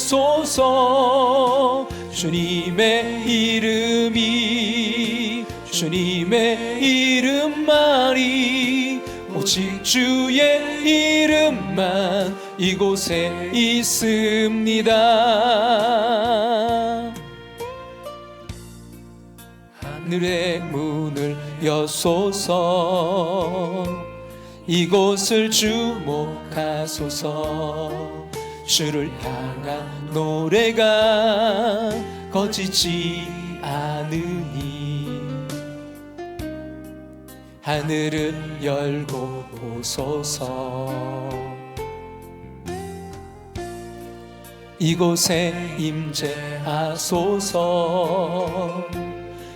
주소서. 주님의 이름이 주님의 이름만이 오직 주의 이름만 이곳에 있습니다. 하늘의 문을 여소서. 이곳을 주목하소서. 주를 향한 노래가 거치지 않으니 하늘을 열고 보소서. 이곳에 임재하소서.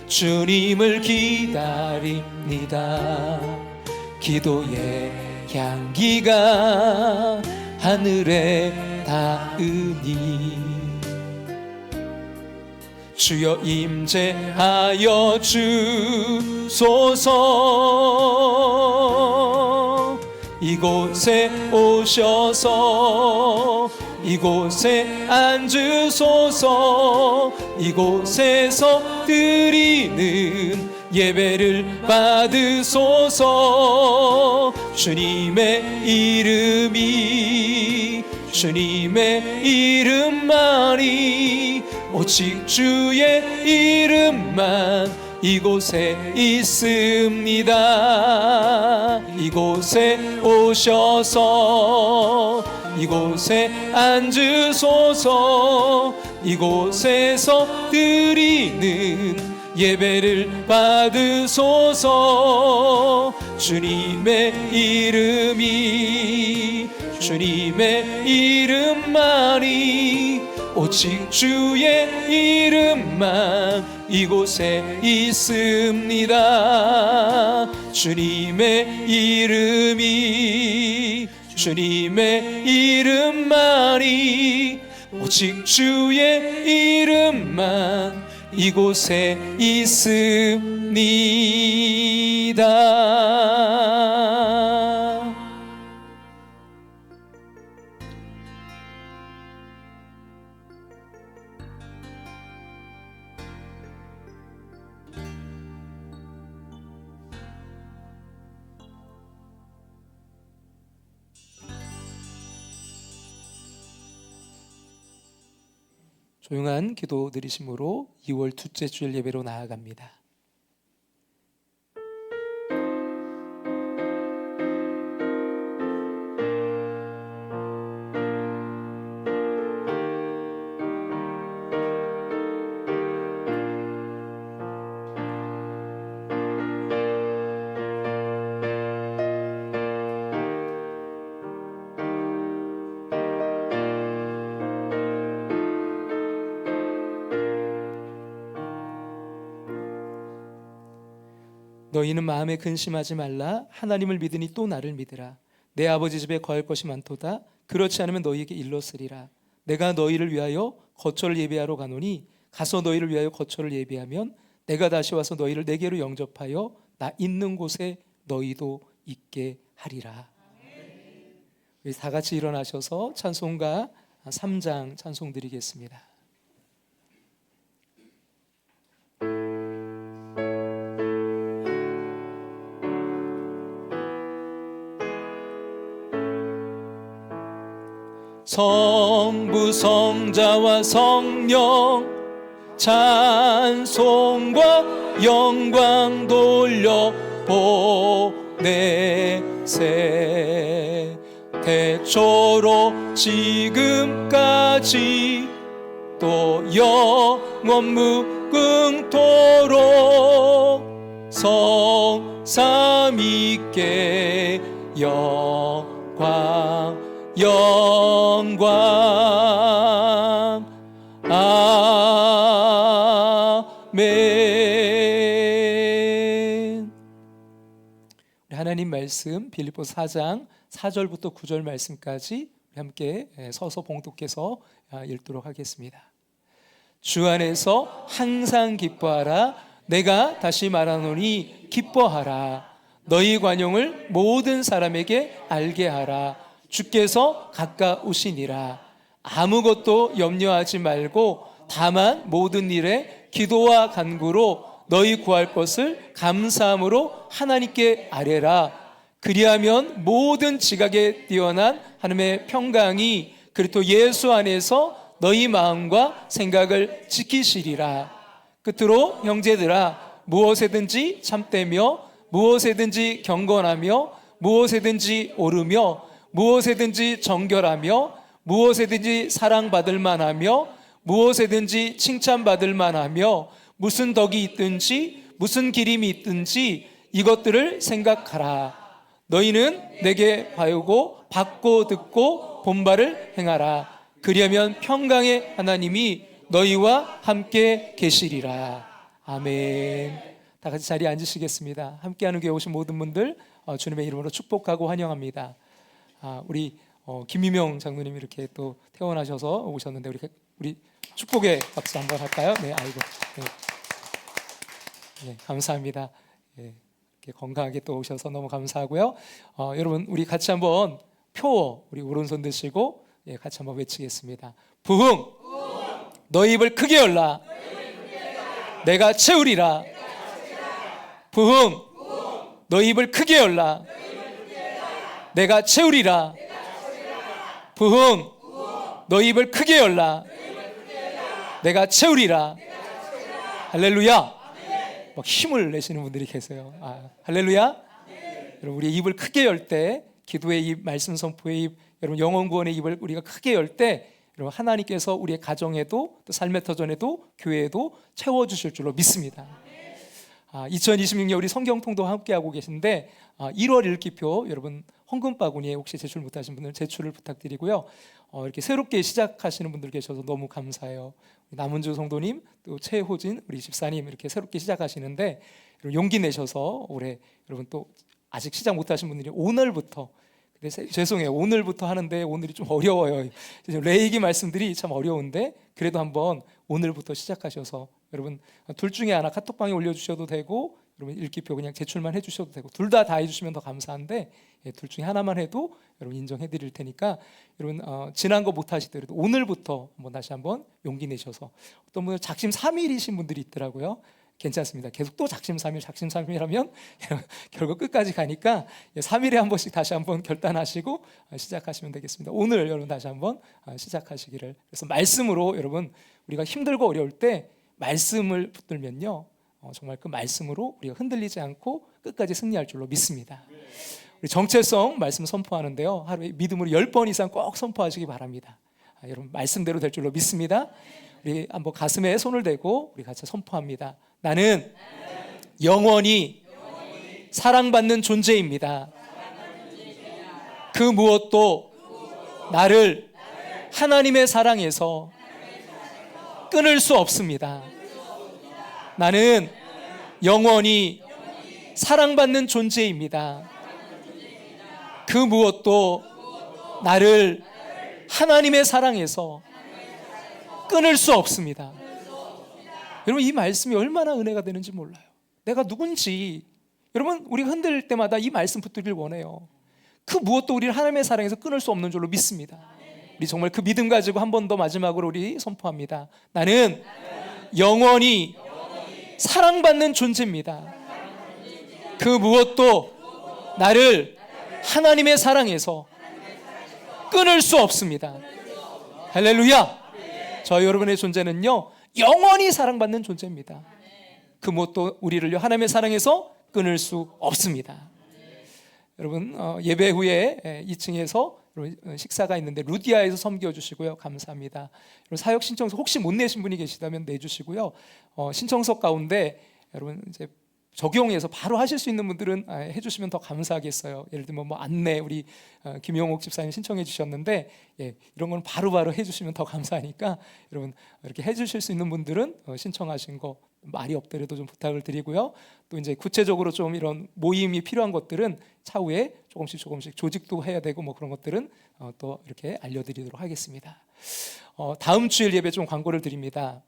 주님을 기다립니다. 기도의 향기가 하늘에 닿으니 주여 임재하여 주소서. 이곳에 오셔서 이곳에 앉으소서. 이곳에서 드리는 예배를 받으소서. 주님의 이름이 주님의 이름만이 오직 주의 이름만 이곳에 있습니다. 이곳에 오셔서 이곳에 앉으소서. 이곳에서 드리는 예배를 받으소서. 주님의 이름이 주님의 이름만이 오직 주의 이름만 이곳에 있습니다. 주님의 이름이 주님의 이름만이 오직 주의 이름만 이곳에 있습니다. 조용한 기도 드리심으로 2월 둘째 주일 예배로 나아갑니다. 너희는 마음에 근심하지 말라. 하나님을 믿으니 또 나를 믿으라. 내 아버지 집에 거할 것이 많도다. 그렇지 않으면 너희에게 일렀으리라. 내가 너희를 위하여 거처를 예비하러 가노니 가서 너희를 위하여 거처를 예비하면 내가 다시 와서 너희를 내게로 영접하여 나 있는 곳에 너희도 있게 하리라. 우리 다 같이 일어나셔서 찬송가 3장 찬송 드리겠습니다. 성부 성자와 성령 찬송과 영광 돌려 보내세. 태초로 지금까지 또 영원 무궁토록 성삼위께 영광 아멘. 하나님 말씀 빌립보서 4장 4절부터 9절 말씀까지 함께 서서 봉독해서 읽도록 하겠습니다. 주 안에서 항상 기뻐하라. 내가 다시 말하노니 기뻐하라. 너희 관용을 모든 사람에게 알게 하라. 주께서 가까우시니라. 아무것도 염려하지 말고 다만 모든 일에 기도와 간구로 너희 구할 것을 감사함으로 하나님께 아뢰라. 그리하면 모든 지각에 뛰어난 하나님의 평강이 그리스도 예수 안에서 너희 마음과 생각을 지키시리라. 끝으로 형제들아, 무엇에든지 참되며 무엇에든지 경건하며 무엇에든지 오르며 무엇에든지 정결하며 무엇에든지 사랑받을 만하며 무엇에든지 칭찬받을 만하며 무슨 덕이 있든지 무슨 기림이 있든지 이것들을 생각하라. 너희는 내게 배우고 받고 듣고 본바를 행하라. 그리하면 평강의 하나님이 너희와 함께 계시리라. 아멘. 다 같이 자리에 앉으시겠습니다. 함께하는 교회 오신 모든 분들 주님의 이름으로 축복하고 환영합니다. 우리 김미명 장로님이 이렇게 또 퇴원하셔서 오셨는데 우리 축복의 박수 한번 할까요? 네, 아이고. 네. 네, 감사합니다. 네, 이렇게 건강하게 또 오셔서 너무 감사하고요. 여러분 우리 같이 한번 표어 우리 오른손 드시고 같이 한번 외치겠습니다. 부흥, 너희 입을 크게 열라. 내가 채우리라. 부흥, 너희 입을 크게 열라. 내가 채우리라. 부흥, 너희 입을 크게 열라. 내가 채우리라. 할렐루야. 막 힘을 내시는 분들이 계세요. 할렐루야. 여러분 우리 입을 크게 열 때, 기도의 입, 말씀 선포의 입, 여러분 영혼 구원의 입을 우리가 크게 열 때 여러분 하나님께서 우리의 가정에도 또 삶의 터전에도 교회에도 채워주실 줄로 믿습니다. 2026년 우리 성경통도 함께하고 계신데 1월 읽기표 여러분 헌금 바구니에 혹시 제출 못하신 분들 제출을 부탁드리고요. 이렇게 새롭게 시작하시는 분들 계셔서 너무 감사해요. 남은주 성도님 또 최호진 우리 집사님 이렇게 새롭게 시작하시는데 용기 내셔서 올해 여러분 또 아직 시작 못하신 분들이 오늘부터 죄송해요. 오늘부터 하는데 오늘이 좀 어려워요. 레이기 말씀들이 참 어려운데 그래도 한번 오늘부터 시작하셔서 여러분 둘 중에 하나 카톡방에 올려주셔도 되고 여러분 읽기표 그냥 제출만 해주셔도 되고 둘 다 해주시면 더 감사한데 둘 중에 하나만 해도 여러분 인정해 드릴 테니까 여러분 지난 거 못 하시더라도 오늘부터 한번 다시 한번 용기 내셔서 어떤 분은 작심 3일이신 분들이 있더라고요. 괜찮습니다. 계속 또 작심3일하면 결국 끝까지 가니까 3일에 한 번씩 다시 한번 결단하시고 시작하시면 되겠습니다. 오늘 여러분 다시 한번 시작하시기를. 그래서 말씀으로 여러분 우리가 힘들고 어려울 때 말씀을 붙들면요 정말 그 말씀으로 우리가 흔들리지 않고 끝까지 승리할 줄로 믿습니다. 우리 정체성 말씀 선포하는데요 하루에 믿음으로 10번 이상 꼭 선포하시기 바랍니다. 여러분 말씀대로 될 줄로 믿습니다. 우리 한번 가슴에 손을 대고 우리 같이 선포합니다. 나는 영원히 사랑받는 존재입니다. 그 무엇도 나를 하나님의 사랑에서 끊을 수 없습니다. 나는 영원히 사랑받는 존재입니다. 그 무엇도 나를 하나님의 사랑에서 끊을 수 없습니다. 여러분 이 말씀이 얼마나 은혜가 되는지 몰라요. 내가 누군지 여러분 우리가 흔들릴 때마다 이 말씀 붙들길 원해요. 그 무엇도 우리를 하나님의 사랑에서 끊을 수 없는 줄로 믿습니다. 우리 정말 그 믿음 가지고 한 번 더 마지막으로 우리 선포합니다. 나는 영원히 사랑받는 존재입니다. 그 무엇도 나를 하나님의 사랑에서 끊을 수 없습니다. 할렐루야. 저 여러분의 존재는요 영원히 사랑받는 존재입니다. 그 무엇도 우리를 하나님의 사랑에서 끊을 수 없습니다. 여러분 예배 후에 2층에서 식사가 있는데 루디아에서 섬겨주시고요 감사합니다. 사역 신청서 혹시 못 내신 분이 계시다면 내주시고요. 신청서 가운데 여러분 이제 적용해서 바로 하실 수 있는 분들은 해주시면 더 감사하겠어요. 예를 들면 뭐 안내 우리 김용옥 집사님 신청해 주셨는데 이런 건 바로바로 해주시면 더 감사하니까 여러분 이렇게 해주실 수 있는 분들은 신청하신 거 말이 없더라도 좀 부탁을 드리고요. 또 이제 구체적으로 좀 이런 모임이 필요한 것들은 차후에 조금씩 조직도 해야 되고 뭐 그런 것들은 또 이렇게 알려드리도록 하겠습니다. 다음 주일 예배 좀 광고를 드립니다.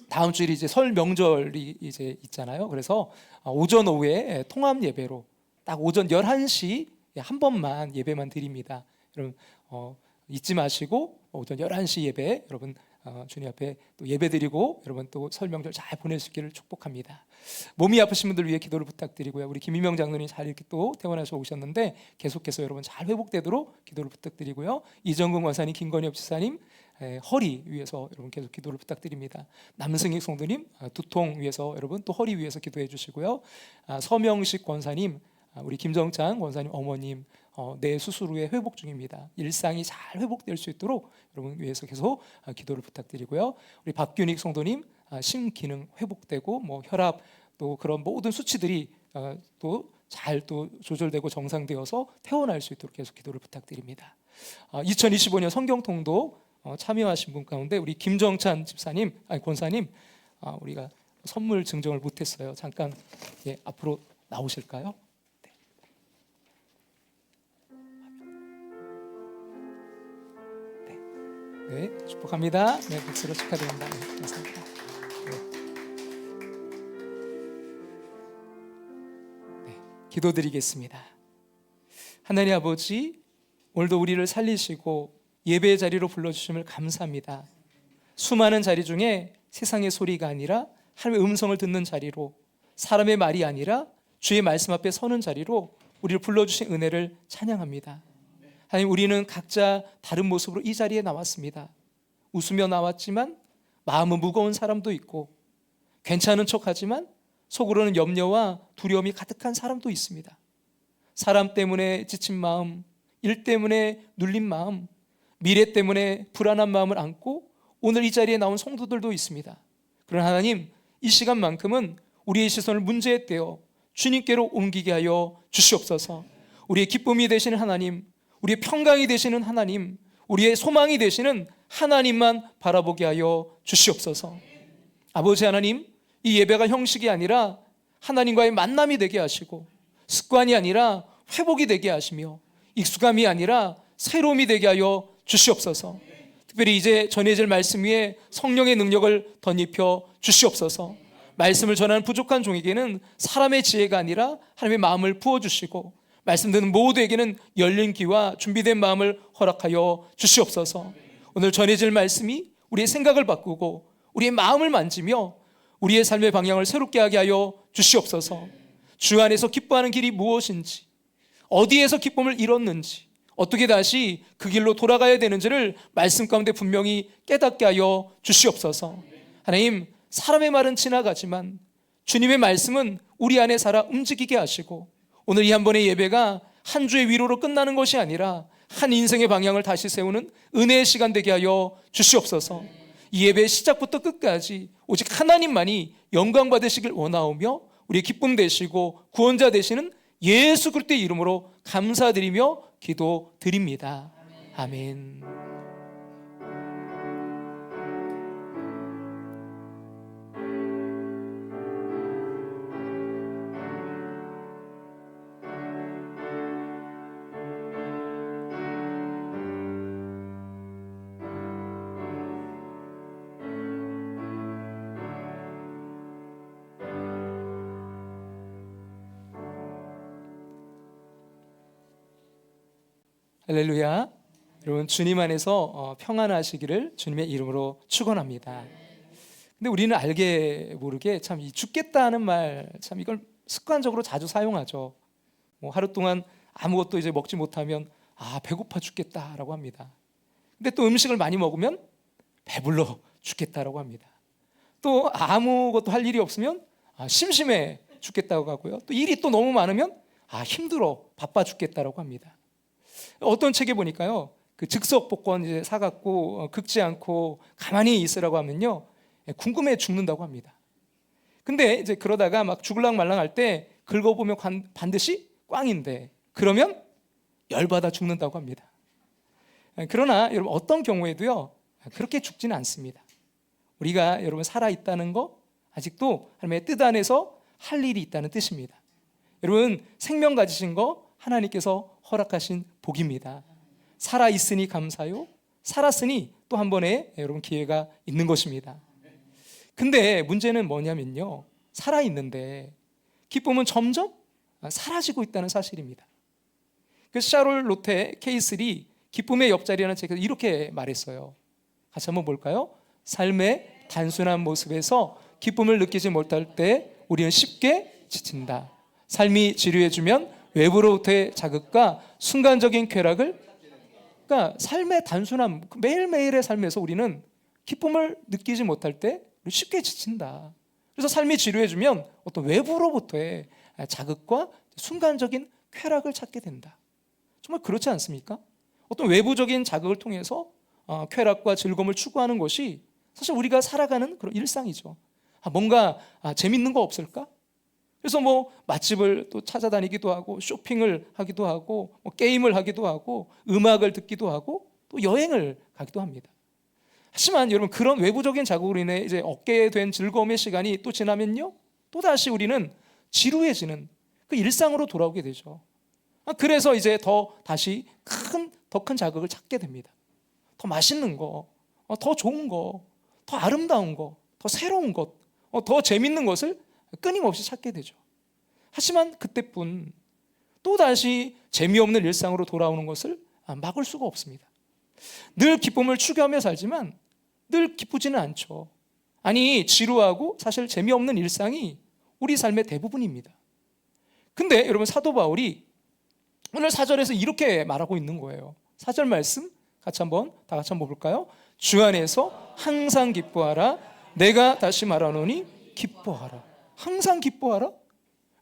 다음 주일이 이제 설 명절이 이제 있잖아요. 그래서 오전 오후에 통합 예배로 딱 오전 11시 한 번만 예배만 드립니다. 여러분 잊지 마시고 오전 11시 예배 여러분 주님 앞에 또 예배드리고 여러분 또 설명절 잘 보낼 수 있기를 축복합니다. 몸이 아프신 분들 위해 기도를 부탁드리고요. 우리 김희명 장로님 잘 이렇게 또 퇴원해서 오셨는데 계속해서 여러분 잘 회복되도록 기도를 부탁드리고요. 이정근 권사님, 김건엽 지사님 허리 위해서 여러분 계속 기도를 부탁드립니다. 남승익 성도님 두통 위해서 여러분 또 허리 위해서 기도해 주시고요. 서명식 권사님, 우리 김정찬 권사님 어머님 뇌 수술 후에 회복 중입니다. 일상이 잘 회복될 수 있도록 여러분 위해서 계속 기도를 부탁드리고요. 우리 박균익 성도님 심기능 회복되고 뭐 혈압 또 그런 모든 수치들이 또 잘 또 조절되고 정상되어서 퇴원할 수 있도록 계속 기도를 부탁드립니다. 2025년 성경통독 참여하신 분 가운데 우리 김정찬 집사님, 권사님 우리가 선물 증정을 못했어요. 잠깐 앞으로 나오실까요? 네, 축복합니다. 네, 박수로 축하드립니다. 네, 감사합니다. 네, 기도드리겠습니다. 하나님 아버지, 오늘도 우리를 살리시고 예배의 자리로 불러주심을 감사합니다. 수많은 자리 중에 세상의 소리가 아니라 하나님의 음성을 듣는 자리로, 사람의 말이 아니라 주의 말씀 앞에 서는 자리로 우리를 불러주신 은혜를 찬양합니다. 하나님, 우리는 각자 다른 모습으로 이 자리에 나왔습니다. 웃으며 나왔지만 마음은 무거운 사람도 있고, 괜찮은 척하지만 속으로는 염려와 두려움이 가득한 사람도 있습니다. 사람 때문에 지친 마음, 일 때문에 눌린 마음, 미래 때문에 불안한 마음을 안고 오늘 이 자리에 나온 성도들도 있습니다. 그러나 하나님, 이 시간만큼은 우리의 시선을 문제에 떼어 주님께로 옮기게 하여 주시옵소서. 우리의 기쁨이 되시는 하나님, 우리의 평강이 되시는 하나님, 우리의 소망이 되시는 하나님만 바라보게 하여 주시옵소서. 아버지 하나님, 이 예배가 형식이 아니라 하나님과의 만남이 되게 하시고, 습관이 아니라 회복이 되게 하시며, 익숙함이 아니라 새로움이 되게 하여 주시옵소서. 특별히 이제 전해질 말씀 위에 성령의 능력을 덧입혀 주시옵소서. 말씀을 전하는 부족한 종에게는 사람의 지혜가 아니라 하나님의 마음을 부어주시고, 말씀 듣는 모두에게는 열린 귀와 준비된 마음을 허락하여 주시옵소서. 오늘 전해질 말씀이 우리의 생각을 바꾸고 우리의 마음을 만지며 우리의 삶의 방향을 새롭게 하게 하여 주시옵소서. 주 안에서 기뻐하는 길이 무엇인지, 어디에서 기쁨을 잃었는지, 어떻게 다시 그 길로 돌아가야 되는지를 말씀 가운데 분명히 깨닫게 하여 주시옵소서. 하나님, 사람의 말은 지나가지만 주님의 말씀은 우리 안에 살아 움직이게 하시고, 오늘 이 한 번의 예배가 한 주의 위로로 끝나는 것이 아니라 한 인생의 방향을 다시 세우는 은혜의 시간 되게 하여 주시옵소서. 이 예배의 시작부터 끝까지 오직 하나님만이 영광 받으시길 원하오며, 우리의 기쁨 되시고 구원자 되시는 예수 그리스도의 이름으로 감사드리며 기도드립니다. 아멘. 할렐루야. 여러분, 주님 안에서 평안하시기를 주님의 이름으로 축원합니다. 근데 우리는 알게 모르게 참 이 죽겠다는 말, 참 이걸 습관적으로 자주 사용하죠. 뭐 하루 동안 아무것도 이제 먹지 못하면 배고파 죽겠다라고 합니다. 근데 또 음식을 많이 먹으면 배불러 죽겠다라고 합니다. 또 아무것도 할 일이 없으면 심심해 죽겠다고 하고요. 또 일이 또 너무 많으면 힘들어 바빠 죽겠다라고 합니다. 어떤 책에 보니까요, 그 즉석 복권 이제 사갖고 긁지 않고 가만히 있으라고 하면요, 궁금해 죽는다고 합니다. 근데 이제 그러다가 막 죽을랑 말랑할 때 긁어보면 반드시 꽝인데, 그러면 열받아 죽는다고 합니다. 그러나 여러분, 어떤 경우에도요 그렇게 죽지는 않습니다. 우리가 여러분 살아있다는 거, 아직도 하나님의 뜻 안에서 할 일이 있다는 뜻입니다. 여러분, 생명 가지신 거 하나님께서 허락하신 복입니다. 살아있으니 감사요, 살았으니 또 한 번의 여러분 기회가 있는 것입니다. 근데 문제는 뭐냐면요, 살아있는데 기쁨은 점점 사라지고 있다는 사실입니다. 그 샤를로테 K3 기쁨의 옆자리라는 책에서 이렇게 말했어요. 같이 한번 볼까요? 삶의 단순한 모습에서 기쁨을 느끼지 못할 때 우리는 쉽게 지친다. 삶이 지루해지면 외부로부터의 자극과 순간적인 쾌락을, 그러니까 삶의 단순함, 매일매일의 삶에서 우리는 기쁨을 느끼지 못할 때 쉽게 지친다. 그래서 삶이 지루해지면 어떤 외부로부터의 자극과 순간적인 쾌락을 찾게 된다. 정말 그렇지 않습니까? 어떤 외부적인 자극을 통해서 쾌락과 즐거움을 추구하는 것이 사실 우리가 살아가는 그런 일상이죠. 뭔가 재밌는 거 없을까? 그래서 뭐 맛집을 또 찾아다니기도 하고 쇼핑을 하기도 하고 뭐 게임을 하기도 하고 음악을 듣기도 하고 또 여행을 가기도 합니다. 하지만 여러분, 그런 외부적인 자극으로 인해 이제 얻게 된 즐거움의 시간이 또 지나면요, 또 다시 우리는 지루해지는 그 일상으로 돌아오게 되죠. 그래서 이제 다시 더 큰 자극을 찾게 됩니다. 더 맛있는 거, 더 좋은 거, 더 아름다운 거, 더 새로운 것, 더 재밌는 것을 끊임없이 찾게 되죠. 하지만 그때뿐 또 다시 재미없는 일상으로 돌아오는 것을 막을 수가 없습니다. 늘 기쁨을 추구하며 살지만 늘 기쁘지는 않죠. 아니, 지루하고 사실 재미없는 일상이 우리 삶의 대부분입니다. 근데 여러분, 사도 바울이 오늘 4절에서 이렇게 말하고 있는 거예요. 4절 말씀 다 같이 한번 볼까요? 주 안에서 항상 기뻐하라. 내가 다시 말하노니 기뻐하라. 항상 기뻐하라?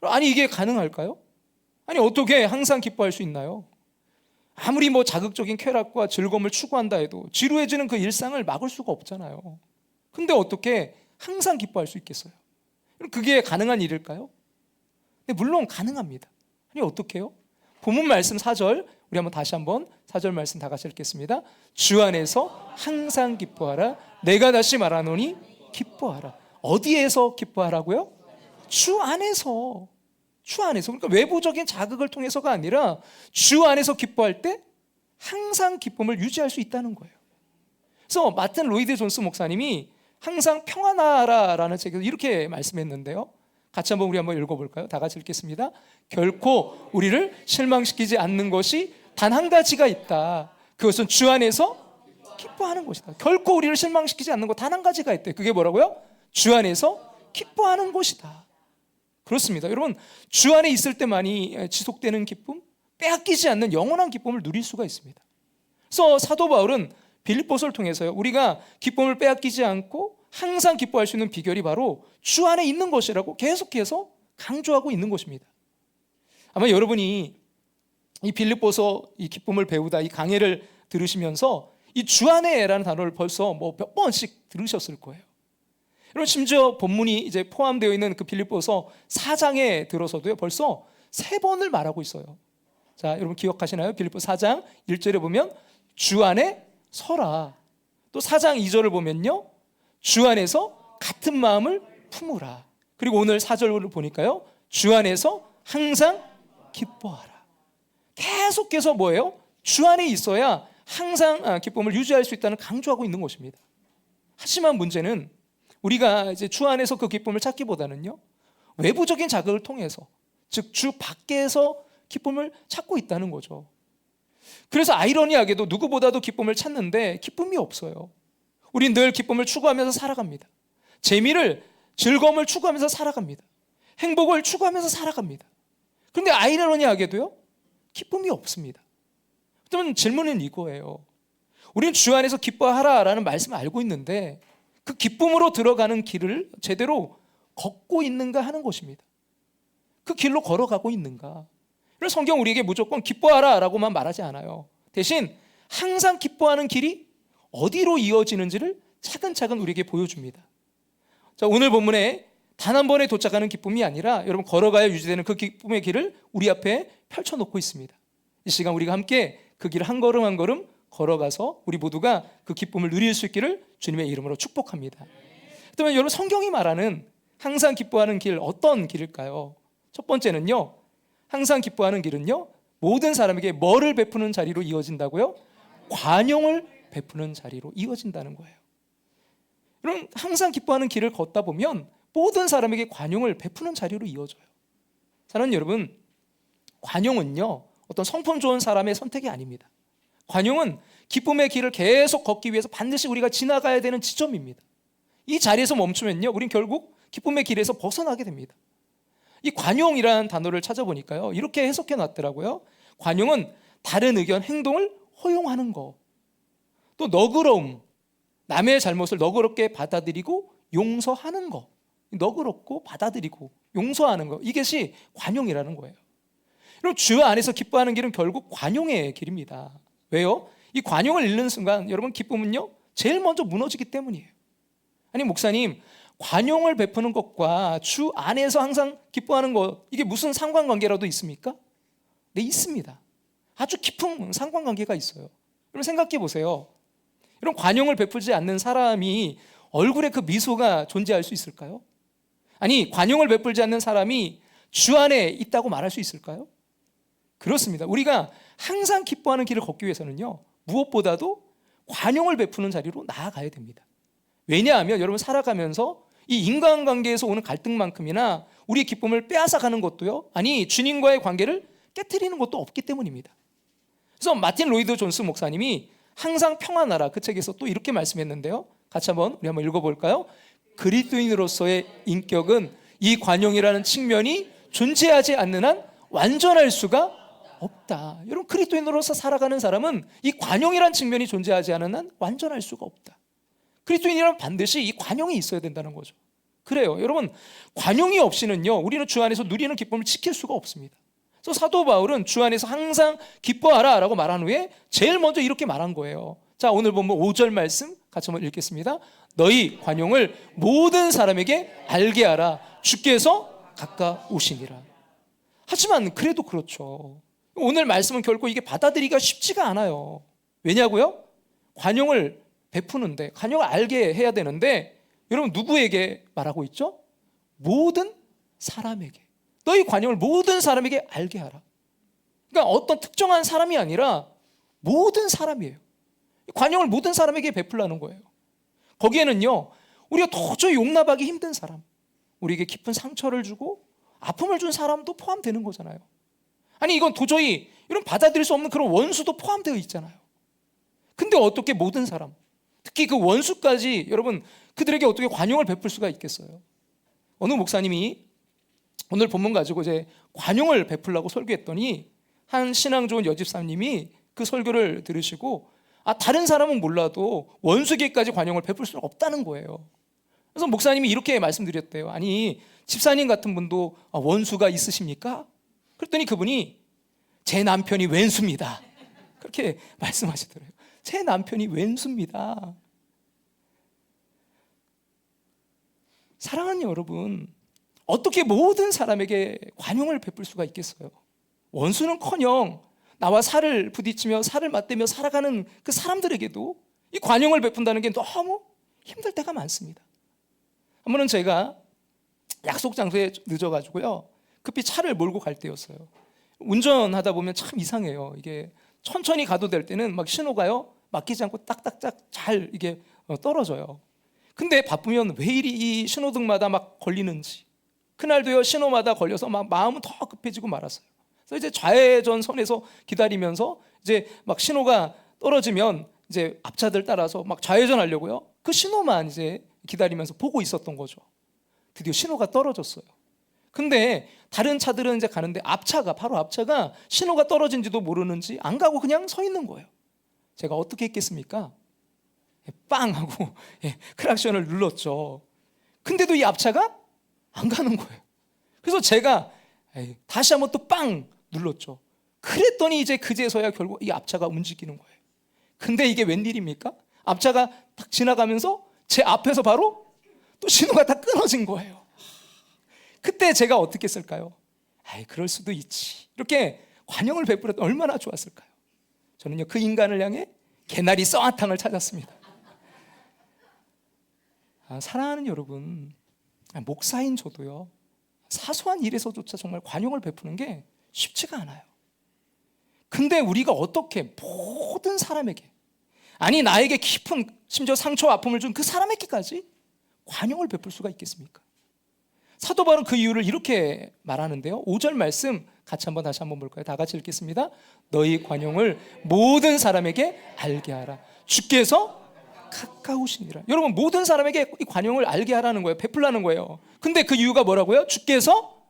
아니, 이게 가능할까요? 아니, 어떻게 항상 기뻐할 수 있나요? 아무리 뭐 자극적인 쾌락과 즐거움을 추구한다 해도 지루해지는 그 일상을 막을 수가 없잖아요. 근데 어떻게 항상 기뻐할 수 있겠어요? 그게 가능한 일일까요? 네, 물론 가능합니다. 아니, 어떻게요? 본문 말씀 4절, 우리 다시 한번 4절 말씀 다 같이 읽겠습니다. 주 안에서 항상 기뻐하라. 내가 다시 말하노니 기뻐하라. 어디에서 기뻐하라고요? 주 안에서. 그러니까 외부적인 자극을 통해서가 아니라 주 안에서 기뻐할 때 항상 기쁨을 유지할 수 있다는 거예요. 그래서 마틴 로이드 존스 목사님이 항상 평안하라라는 책에서 이렇게 말씀했는데요. 같이 우리 한번 읽어볼까요? 다 같이 읽겠습니다. 결코 우리를 실망시키지 않는 것이 단 한 가지가 있다. 그것은 주 안에서 기뻐하는 것이다. 결코 우리를 실망시키지 않는 것 단 한 가지가 있대. 그게 뭐라고요? 주 안에서 기뻐하는 것이다. 그렇습니다. 여러분, 주 안에 있을 때만이 지속되는 기쁨, 빼앗기지 않는 영원한 기쁨을 누릴 수가 있습니다. 그래서 사도 바울은 빌립보서를 통해서요, 우리가 기쁨을 빼앗기지 않고 항상 기뻐할 수 있는 비결이 바로 주 안에 있는 것이라고 계속해서 강조하고 있는 것입니다. 아마 여러분이 이 빌립보서 이 기쁨을 배우다 이 강해를 들으시면서 이 주 안에라는 단어를 벌써 몇 번씩 들으셨을 거예요. 여러분, 심지어 본문이 이제 포함되어 있는 그 빌립보서 4장에 들어서도요, 벌써 3번을 말하고 있어요. 자, 여러분 기억하시나요? 빌립보서 4장 1절에 보면 주 안에 서라. 또 4장 2절을 보면요, 주 안에서 같은 마음을 품으라. 그리고 오늘 4절을 보니까요, 주 안에서 항상 기뻐하라. 계속해서 뭐예요? 주 안에 있어야 항상 기쁨을 유지할 수 있다는 강조하고 있는 것입니다. 하지만 문제는 우리가 이제 주 안에서 그 기쁨을 찾기보다는요, 외부적인 자극을 통해서, 즉 주 밖에서 기쁨을 찾고 있다는 거죠. 그래서 아이러니하게도 누구보다도 기쁨을 찾는데 기쁨이 없어요. 우린 늘 기쁨을 추구하면서 살아갑니다. 즐거움을 추구하면서 살아갑니다. 행복을 추구하면서 살아갑니다. 그런데 아이러니하게도요, 기쁨이 없습니다. 그러면 질문은 이거예요. 우리는 주 안에서 기뻐하라라는 말씀을 알고 있는데 그 기쁨으로 들어가는 길을 제대로 걷고 있는가 하는 것입니다. 그 길로 걸어가고 있는가. 그래서 성경 우리에게 무조건 기뻐하라라고만 말하지 않아요. 대신 항상 기뻐하는 길이 어디로 이어지는지를 차근차근 우리에게 보여줍니다. 자, 오늘 본문에 단 한 번에 도착하는 기쁨이 아니라 여러분, 걸어가야 유지되는 그 기쁨의 길을 우리 앞에 펼쳐놓고 있습니다. 이 시간 우리가 함께 그 길을 한 걸음 한 걸음 걸어가서 우리 모두가 그 기쁨을 누릴 수 있기를 주님의 이름으로 축복합니다. 그렇다면 여러분, 성경이 말하는 항상 기뻐하는 길, 어떤 길일까요? 첫 번째는요, 항상 기뻐하는 길은요, 모든 사람에게 뭐를 베푸는 자리로 이어진다고요? 관용을 베푸는 자리로 이어진다는 거예요. 여러분, 항상 기뻐하는 길을 걷다 보면 모든 사람에게 관용을 베푸는 자리로 이어져요. 사랑하는 여러분, 관용은요, 어떤 성품 좋은 사람의 선택이 아닙니다. 관용은 기쁨의 길을 계속 걷기 위해서 반드시 우리가 지나가야 되는 지점입니다. 이 자리에서 멈추면요, 우린 결국 기쁨의 길에서 벗어나게 됩니다. 이 관용이라는 단어를 찾아보니까요, 이렇게 해석해 놨더라고요. 관용은 다른 의견, 행동을 허용하는 거, 또 너그러움, 남의 잘못을 너그럽게 받아들이고 용서하는 거, 너그럽고 받아들이고 용서하는 거, 이것이 관용이라는 거예요. 그럼 주 안에서 기뻐하는 길은 결국 관용의 길입니다. 왜요? 이 관용을 잃는 순간 여러분, 기쁨은요 제일 먼저 무너지기 때문이에요. 아니, 목사님, 관용을 베푸는 것과 주 안에서 항상 기뻐하는 것, 이게 무슨 상관관계라도 있습니까? 네, 있습니다. 아주 깊은 상관관계가 있어요. 여러분 생각해 보세요. 이런 관용을 베풀지 않는 사람이 얼굴에 그 미소가 존재할 수 있을까요? 아니, 관용을 베풀지 않는 사람이 주 안에 있다고 말할 수 있을까요? 그렇습니다. 우리가 항상 기뻐하는 길을 걷기 위해서는요, 무엇보다도 관용을 베푸는 자리로 나아가야 됩니다. 왜냐하면 여러분, 살아가면서 이 인간관계에서 오는 갈등만큼이나 우리의 기쁨을 빼앗아가는 것도요, 아니, 주님과의 관계를 깨트리는 것도 없기 때문입니다. 그래서 마틴 로이드 존스 목사님이 항상 평안하라, 그 책에서 또 이렇게 말씀했는데요, 같이 우리 한번 읽어볼까요? 그리스도인으로서의 인격은 이 관용이라는 측면이 존재하지 않는 한 완전할 수가 없다. 여러분, 그리스도인으로서 살아가는 사람은 이 관용이라는 측면이 존재하지 않는 한 완전할 수가 없다. 그리스도인이라면 반드시 이 관용이 있어야 된다는 거죠. 그래요. 여러분, 관용이 없이는요, 우리는 주 안에서 누리는 기쁨을 지킬 수가 없습니다. 그래서 사도 바울은 주 안에서 항상 기뻐하라 라고 말한 후에 제일 먼저 이렇게 말한 거예요. 자, 오늘 보면 5절 말씀 같이 한번 읽겠습니다. 너희 관용을 모든 사람에게 알게 하라. 주께서 가까우시니라. 하지만 그래도 그렇죠. 오늘 말씀은 결코 이게 받아들이기가 쉽지가 않아요. 왜냐고요? 관용을 베푸는데, 관용을 알게 해야 되는데, 여러분 누구에게 말하고 있죠? 모든 사람에게. 너희 관용을 모든 사람에게 알게 하라. 그러니까 어떤 특정한 사람이 아니라 모든 사람이에요. 관용을 모든 사람에게 베풀라는 거예요. 거기에는요, 우리가 도저히 용납하기 힘든 사람, 우리에게 깊은 상처를 주고 아픔을 준 사람도 포함되는 거잖아요. 아니, 이건 도저히 이런 받아들일 수 없는 그런 원수도 포함되어 있잖아요. 근데 어떻게 모든 사람, 특히 그 원수까지, 여러분, 그들에게 어떻게 관용을 베풀 수가 있겠어요? 어느 목사님이 오늘 본문 가지고 이제 관용을 베풀라고 설교했더니 한 신앙 좋은 여집사님이 그 설교를 들으시고, 다른 사람은 몰라도 원수에게까지 관용을 베풀 수는 없다는 거예요. 그래서 목사님이 이렇게 말씀드렸대요. 아니, 집사님 같은 분도 원수가 있으십니까? 그랬더니 그분이 제 남편이 왼수입니다, 그렇게 말씀하시더래요. 제 남편이 왼수입니다. 사랑하는 여러분, 어떻게 모든 사람에게 관용을 베풀 수가 있겠어요? 원수는커녕 나와 살을 부딪히며 살을 맞대며 살아가는 그 사람들에게도 이 관용을 베푼다는 게 너무 힘들 때가 많습니다. 한 번은 제가 약속 장소에 늦어가지고요, 급히 차를 몰고 갈 때였어요. 운전하다 보면 참 이상해요. 이게 천천히 가도 될 때는 막 신호가요, 막히지 않고 딱딱딱 잘 이게 떨어져요. 근데 바쁘면 왜 이리 이 신호등마다 막 걸리는지, 그날도요, 신호마다 걸려서 막 마음은 더 급해지고 말았어요. 그래서 이제 좌회전 선에서 기다리면서 이제 막 신호가 떨어지면 이제 앞차들 따라서 막 좌회전하려고요, 그 신호만 이제 기다리면서 보고 있었던 거죠. 드디어 신호가 떨어졌어요. 근데 다른 차들은 이제 가는데 바로 앞차가 신호가 떨어진지도 모르는지 안 가고 그냥 서 있는 거예요. 제가 어떻게 했겠습니까? 빵 하고 크락션을 눌렀죠. 근데도 이 앞차가 안 가는 거예요. 그래서 제가 다시 한번 또 빵 눌렀죠. 그랬더니 이제 그제서야 결국 이 앞차가 움직이는 거예요. 근데 이게 웬일입니까? 앞차가 딱 지나가면서 제 앞에서 바로 또 신호가 다 끊어진 거예요. 그때 제가 어떻게 했을까요? 그럴 수도 있지, 이렇게 관용을 베풀었던 얼마나 좋았을까요? 저는요, 그 인간을 향해 개나리 써아탕을 찾았습니다. 사랑하는 여러분, 목사인 저도요, 사소한 일에서조차 정말 관용을 베푸는 게 쉽지가 않아요. 근데 우리가 어떻게 모든 사람에게, 아니 나에게 깊은 심지어 상처와 아픔을 준 그 사람에게까지 관용을 베풀 수가 있겠습니까? 사도 바울은 그 이유를 이렇게 말하는데요, 5절 말씀 같이 다시 한번 볼까요? 다 같이 읽겠습니다. 너희 관용을 모든 사람에게 알게 하라. 주께서 가까우시니라. 여러분, 모든 사람에게 이 관용을 알게 하라는 거예요. 베풀라는 거예요. 근데 그 이유가 뭐라고요? 주께서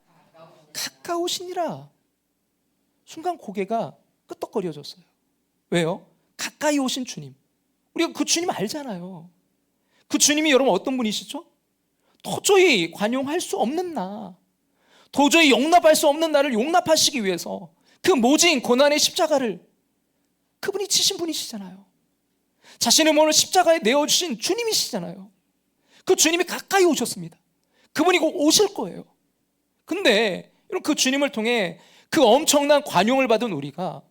가까우시니라. 순간 고개가 끄덕거려졌어요. 왜요? 가까이 오신 주님. 우리가 그 주님 알잖아요. 그 주님이 여러분 어떤 분이시죠? 도저히 관용할 수 없는 나, 도저히 용납할 수 없는 나를 용납하시기 위해서 그 모진 고난의 십자가를 그분이 지신 분이시잖아요. 자신의 몸을 십자가에 내어주신 주님이시잖아요. 그 주님이 가까이 오셨습니다. 그분이 곧 오실 거예요. 근데 그 주님을 통해 그 엄청난 관용을 받은 우리가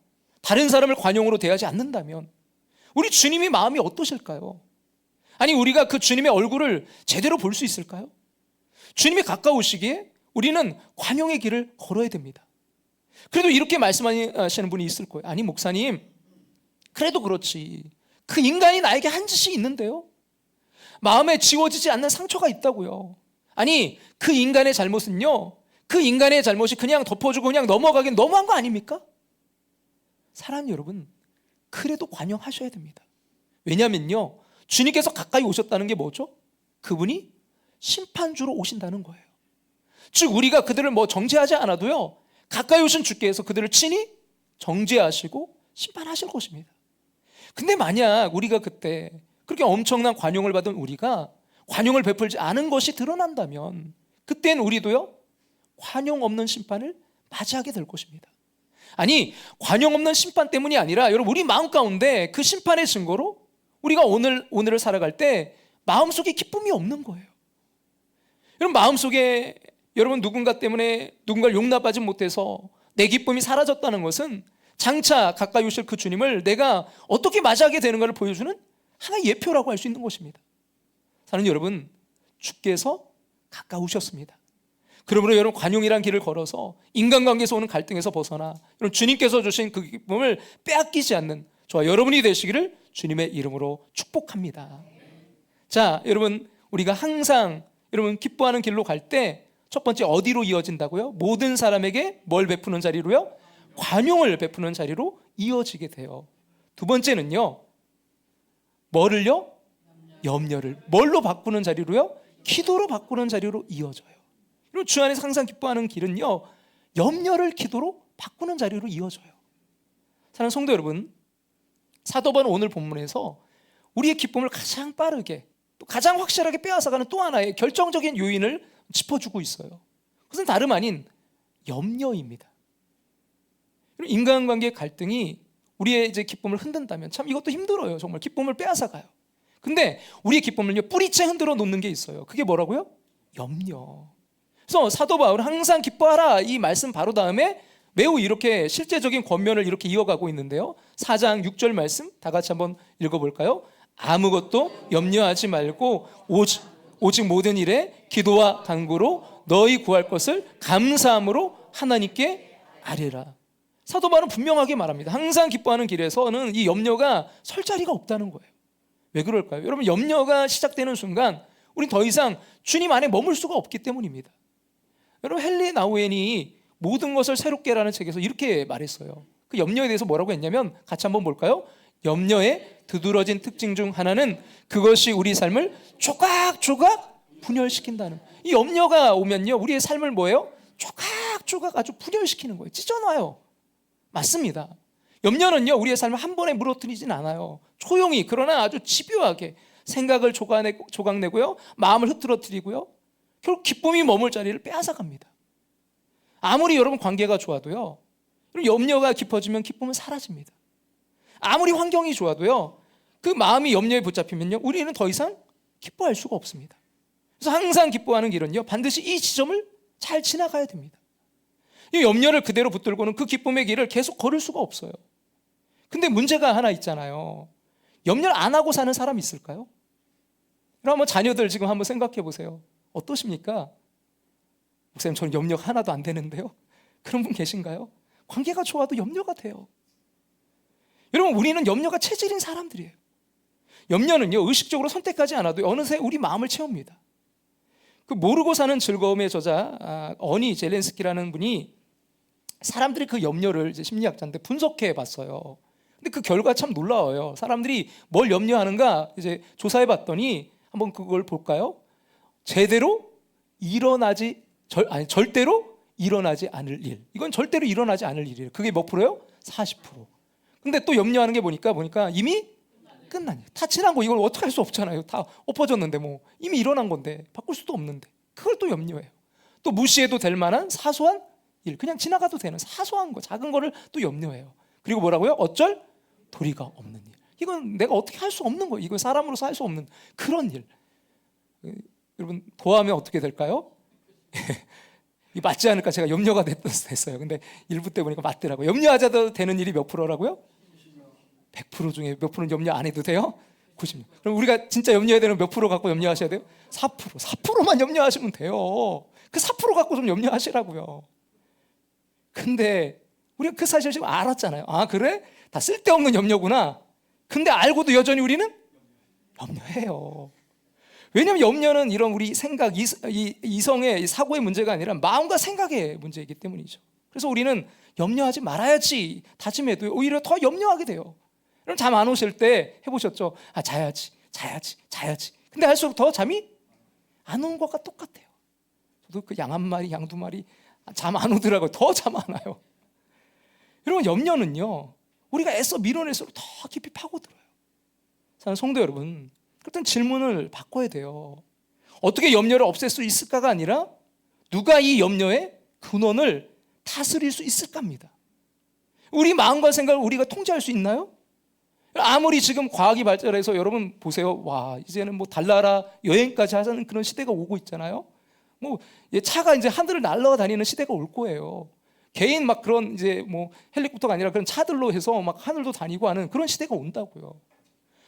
다른 사람을 관용으로 대하지 않는다면 우리 주님이 마음이 어떠실까요? 아니, 우리가 그 주님의 얼굴을 제대로 볼 수 있을까요? 주님이 가까우시기에 우리는 관용의 길을 걸어야 됩니다. 그래도 이렇게 말씀하시는 분이 있을 거예요. 아니, 목사님, 그래도 그렇지, 그 인간이 나에게 한 짓이 있는데요, 마음에 지워지지 않는 상처가 있다고요. 아니, 그 인간의 잘못은요, 그 인간의 잘못이 그냥 덮어주고 그냥 넘어가긴 너무한 거 아닙니까? 사람 여러분, 그래도 관용하셔야 됩니다. 왜냐면요, 주님께서 가까이 오셨다는 게 뭐죠? 그분이 심판주로 오신다는 거예요. 즉, 우리가 그들을 정죄하지 않아도요, 가까이 오신 주께서 그들을 친히 정죄하시고 심판하실 것입니다. 근데 만약 우리가 그때 그렇게 엄청난 관용을 받은 우리가 관용을 베풀지 않은 것이 드러난다면 그때는 우리도요, 관용 없는 심판을 맞이하게 될 것입니다. 아니, 관용 없는 심판 때문이 아니라 여러분, 우리 마음 가운데 그 심판의 증거로 우리가 오늘을 살아갈 때 마음속에 기쁨이 없는 거예요. 여러분, 마음속에 여러분 누군가 때문에 누군가를 용납하지 못해서 내 기쁨이 사라졌다는 것은 장차 가까이 오실 그 주님을 내가 어떻게 맞이하게 되는가를 보여주는 하나의 예표라고 할 수 있는 것입니다. 사는 여러분, 주께서 가까우셨습니다. 그러므로 여러분, 관용이란 길을 걸어서 인간관계에서 오는 갈등에서 벗어나 여러분, 주님께서 주신 그 기쁨을 빼앗기지 않는 저와 여러분이 되시기를 주님의 이름으로 축복합니다. 자, 여러분, 우리가 항상 여러분 기뻐하는 길로 갈 때 첫 번째 어디로 이어진다고요? 모든 사람에게 뭘 베푸는 자리로요? 관용을 베푸는 자리로 이어지게 돼요. 두 번째는요, 뭐를요? 염려를. 뭘로 바꾸는 자리로요? 기도로 바꾸는 자리로 이어져요. 그리고 주 안에서 항상 기뻐하는 길은요, 염려를 기도로 바꾸는 자리로 이어져요. 사랑하는 성도 여러분, 사도 바울은 오늘 본문에서 우리의 기쁨을 가장 빠르게 또 가장 확실하게 빼앗아가는 또 하나의 결정적인 요인을 짚어주고 있어요. 그것은 다름 아닌 염려입니다. 인간관계의 갈등이 우리의 이제 기쁨을 흔든다면 참 이것도 힘들어요. 정말 기쁨을 빼앗아가요. 근데 우리의 기쁨을요, 뿌리째 흔들어 놓는 게 있어요. 그게 뭐라고요? 염려. 그래서 사도 바울은 항상 기뻐하라 이 말씀 바로 다음에 매우 이렇게 실제적인 권면을 이렇게 이어가고 있는데요, 4장 6절 말씀 다 같이 한번 읽어볼까요? 아무것도 염려하지 말고 오직 모든 일에 기도와 간구로 너희 구할 것을 감사함으로 하나님께 아뢰라. 사도 바울은 분명하게 말합니다. 항상 기뻐하는 길에서는 이 염려가 설 자리가 없다는 거예요. 왜 그럴까요? 여러분, 염려가 시작되는 순간 우린 더 이상 주님 안에 머물 수가 없기 때문입니다. 여러분, 헨리 나우엔이 모든 것을 새롭게라는 책에서 이렇게 말했어요. 그 염려에 대해서 뭐라고 했냐면 같이 한번 볼까요? 염려의 두드러진 특징 중 하나는 그것이 우리 삶을 조각조각 분열시킨다는. 이 염려가 오면요, 우리의 삶을 뭐예요? 조각조각 아주 분열시키는 거예요. 찢어놔요. 맞습니다. 염려는요, 우리의 삶을 한 번에 무너뜨리진 않아요. 조용히, 그러나 아주 집요하게 생각을 조각내고요, 마음을 흐트러뜨리고요, 결국 기쁨이 머물 자리를 빼앗아갑니다. 아무리 여러분 관계가 좋아도요, 염려가 깊어지면 기쁨은 사라집니다. 아무리 환경이 좋아도요, 그 마음이 염려에 붙잡히면요, 우리는 더 이상 기뻐할 수가 없습니다. 그래서 항상 기뻐하는 길은요, 반드시 이 지점을 잘 지나가야 됩니다. 이 염려를 그대로 붙들고는 그 기쁨의 길을 계속 걸을 수가 없어요. 근데 문제가 하나 있잖아요. 염려를 안 하고 사는 사람이 있을까요? 그럼 한번 자녀들 지금 한번 생각해 보세요. 어떠십니까? 목사님, 저는 염려가 하나도 안 되는데요. 그런 분 계신가요? 관계가 좋아도 염려가 돼요. 여러분, 우리는 염려가 체질인 사람들이에요. 염려는요, 의식적으로 선택하지 않아도 어느새 우리 마음을 채웁니다. 그 모르고 사는 즐거움의 저자 어니 젤렌스키라는 분이 사람들이 그 염려를 이제 심리학자인데 분석해 봤어요. 근데 그 결과 참 놀라워요. 사람들이 뭘 염려하는가 이제 조사해 봤더니 한번 그걸 볼까요? 제대로 일어나지 절대로 일어나지 않을 일. 이건 절대로 일어나지 않을 일이에요. 그게 몇 프로요? 40%. 근데 또 염려하는 게 보니까 이미 끝난 일. 다 지난 거 이걸 어떻게 할 수 없잖아요. 다 엎어졌는데 뭐 이미 일어난 건데 바꿀 수도 없는데 그걸 또 염려해요. 또 무시해도 될 만한 사소한 일, 그냥 지나가도 되는 사소한 거, 작은 거를 또 염려해요. 그리고 뭐라고요? 어쩔 도리가 없는 일. 이건 내가 어떻게 할 수 없는 거예요. 이건 사람으로서 할 수 없는 그런 일. 여러분 도하면 어떻게 될까요? 이 맞지 않을까 제가 염려가 됐어요. 근데 일부 때 보니까 맞더라고요. 염려하자도 되는 일이 몇 프로라고요? 100% 중에 몇 프로는 염려 안 해도 돼요? 90%. 그럼 우리가 진짜 염려해야 되는 몇 프로 갖고 염려하셔야 돼요? 4%. 4%만 염려하시면 돼요. 그 4% 갖고 좀 염려하시라고요. 근데 우리가 그 사실을 지금 알았잖아요. 아 그래? 다 쓸데없는 염려구나. 근데 알고도 여전히 우리는 염려해요. 왜냐하면 염려는 이런 우리 생각, 이성의 사고의 문제가 아니라 마음과 생각의 문제이기 때문이죠. 그래서 우리는 염려하지 말아야지 다짐해도 오히려 더 염려하게 돼요. 그럼 잠 안 오실 때 해보셨죠? 아 자야지. 근데 할수록 더 잠이 안 오는 것과 똑같아요. 저도 그 양 한 마리, 양 두 마리 잠 안 오더라고요. 더 잠 안 와요. 여러분 염려는요 우리가 애써 밀어낼수록 더 깊이 파고들어요. 사랑하는 성도 여러분, 그땐 질문을 바꿔야 돼요. 어떻게 염려를 없앨 수 있을까가 아니라 누가 이 염려의 근원을 다스릴 수 있을까입니다. 우리 마음과 생각을 우리가 통제할 수 있나요? 아무리 지금 과학이 발달해서 여러분 보세요. 와 이제는 뭐 달나라 여행까지 하자는 그런 시대가 오고 있잖아요. 뭐 차가 이제 하늘을 날아다니는 시대가 올 거예요. 개인 막 그런 이제 뭐 헬리콥터가 아니라 그런 차들로 해서 막 하늘도 다니고 하는 그런 시대가 온다고요.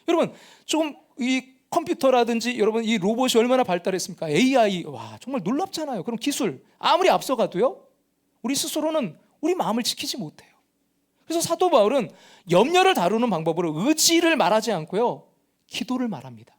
여러분 조금 이 컴퓨터라든지 여러분 이 로봇이 얼마나 발달했습니까? AI 와 정말 놀랍잖아요. 그럼 기술 아무리 앞서가도요 우리 스스로는 우리 마음을 지키지 못해요. 그래서 사도 바울은 염려를 다루는 방법으로 의지를 말하지 않고요 기도를 말합니다.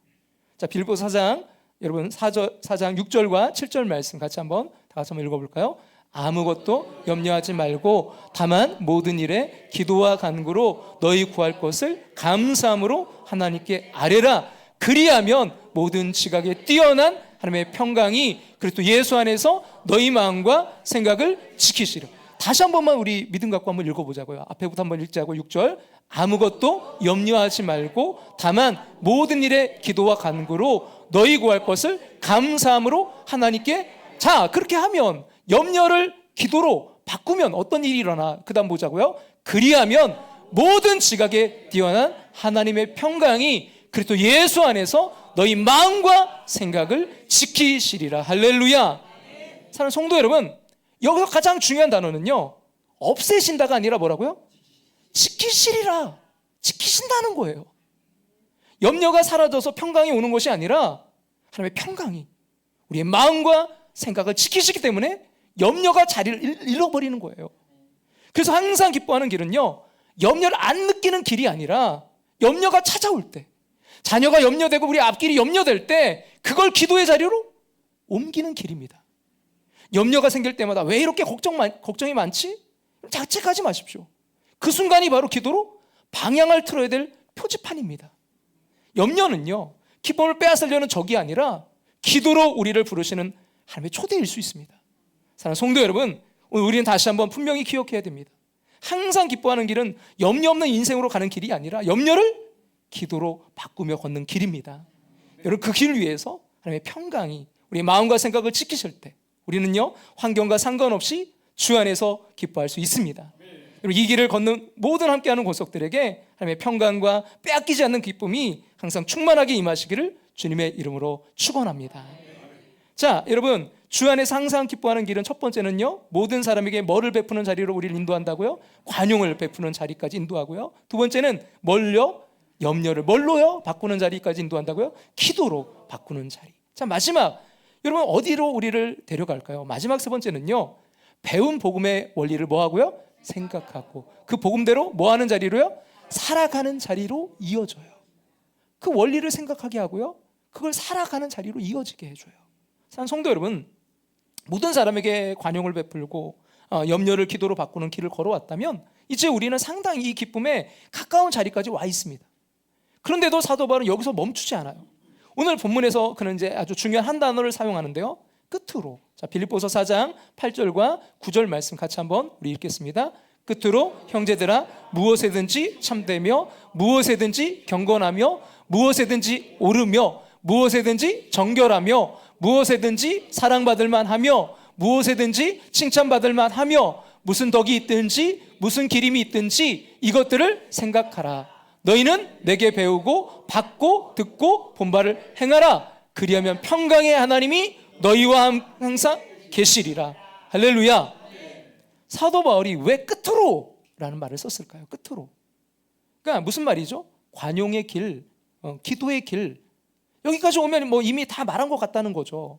자 빌보 4장 여러분 4장 6절과 7절 말씀 같이 한번 읽어볼까요? 아무것도 염려하지 말고 다만 모든 일에 기도와 간구로 너희 구할 것을 감사함으로 하나님께 아뢰라. 그리하면 모든 지각에 뛰어난 하나님의 평강이 그리스도 예수 안에서 너희 마음과 생각을 지키시리라. 다시 한 번만 우리 믿음 갖고 한번 읽어보자고요. 앞에부터 한번 읽자고 6절 아무것도 염려하지 말고 다만 모든 일에 기도와 간구로 너희 구할 것을 감사함으로 하나님께. 자 그렇게 하면 염려를 기도로 바꾸면 어떤 일이 일어나? 그 다음 보자고요. 그리하면 모든 지각에 뛰어난 하나님의 평강이 그리스도 예수 안에서 너희 마음과 생각을 지키시리라. 할렐루야. 사랑하는 성도 여러분, 여기서 가장 중요한 단어는요 없애신다가 아니라 뭐라고요? 지키시리라. 지키신다는 거예요. 염려가 사라져서 평강이 오는 것이 아니라 하나님의 평강이 우리의 마음과 생각을 지키시기 때문에 염려가 자리를 잃어버리는 거예요. 그래서 항상 기뻐하는 길은요 염려를 안 느끼는 길이 아니라 염려가 찾아올 때, 자녀가 염려되고 우리 앞길이 염려될 때 그걸 기도의 자리로 옮기는 길입니다. 염려가 생길 때마다 왜 이렇게 걱정이 많지? 자책하지 마십시오. 그 순간이 바로 기도로 방향을 틀어야 될 표지판입니다. 염려는요 기쁨을 빼앗으려는 적이 아니라 기도로 우리를 부르시는 하나님의 초대일 수 있습니다. 사랑하는 성도 여러분, 오늘 우리는 다시 한번 분명히 기억해야 됩니다. 항상 기뻐하는 길은 염려 없는 인생으로 가는 길이 아니라 염려를 기도로 바꾸며 걷는 길입니다. 여러분 그 길 위에서 하나님의 평강이 우리의 마음과 생각을 지키실 때 우리는요 환경과 상관없이 주 안에서 기뻐할 수 있습니다. 여러분 이 길을 걷는 모든 함께하는 권속들에게 하나님의 평강과 빼앗기지 않는 기쁨이 항상 충만하게 임하시기를 주님의 이름으로 축원합니다. 자 여러분 주 안에서 항상 기뻐하는 길은 첫 번째는요 모든 사람에게 뭐를 베푸는 자리로 우리를 인도한다고요? 관용을 베푸는 자리까지 인도하고요. 두 번째는 뭘요? 염려를 뭘로요? 바꾸는 자리까지 인도한다고요? 기도로 바꾸는 자리. 자 마지막 여러분 어디로 우리를 데려갈까요? 마지막 세 번째는요 배운 복음의 원리를 뭐하고요? 생각하고 그 복음대로 뭐하는 자리로요? 살아가는 자리로 이어져요. 그 원리를 생각하게 하고요 그걸 살아가는 자리로 이어지게 해줘요. 사랑하는 성도 여러분, 모든 사람에게 관용을 베풀고 염려를 기도로 바꾸는 길을 걸어왔다면 이제 우리는 상당히 이 기쁨에 가까운 자리까지 와 있습니다. 그런데도 사도 바울은 여기서 멈추지 않아요. 오늘 본문에서 그는 이제 아주 중요한 한 단어를 사용하는데요. 끝으로. 자, 빌립보서 4장 8절과 9절 말씀 같이 한번 우리 읽겠습니다. 끝으로 형제들아 무엇에든지 참되며 무엇에든지 경건하며 무엇에든지 옳으며 무엇에든지 정결하며 무엇에든지 사랑받을 만하며 무엇에든지 칭찬받을 만하며 무슨 덕이 있든지 무슨 기림이 있든지 이것들을 생각하라. 너희는 내게 배우고 받고 듣고 본 바를 행하라. 그리하면 평강의 하나님이 너희와 항상 계시리라. 할렐루야. 사도 바울이 왜 끝으로 라는 말을 썼을까요? 끝으로. 그러니까 무슨 말이죠? 관용의 길, 기도의 길, 여기까지 오면 뭐 이미 다 말한 것 같다는 거죠.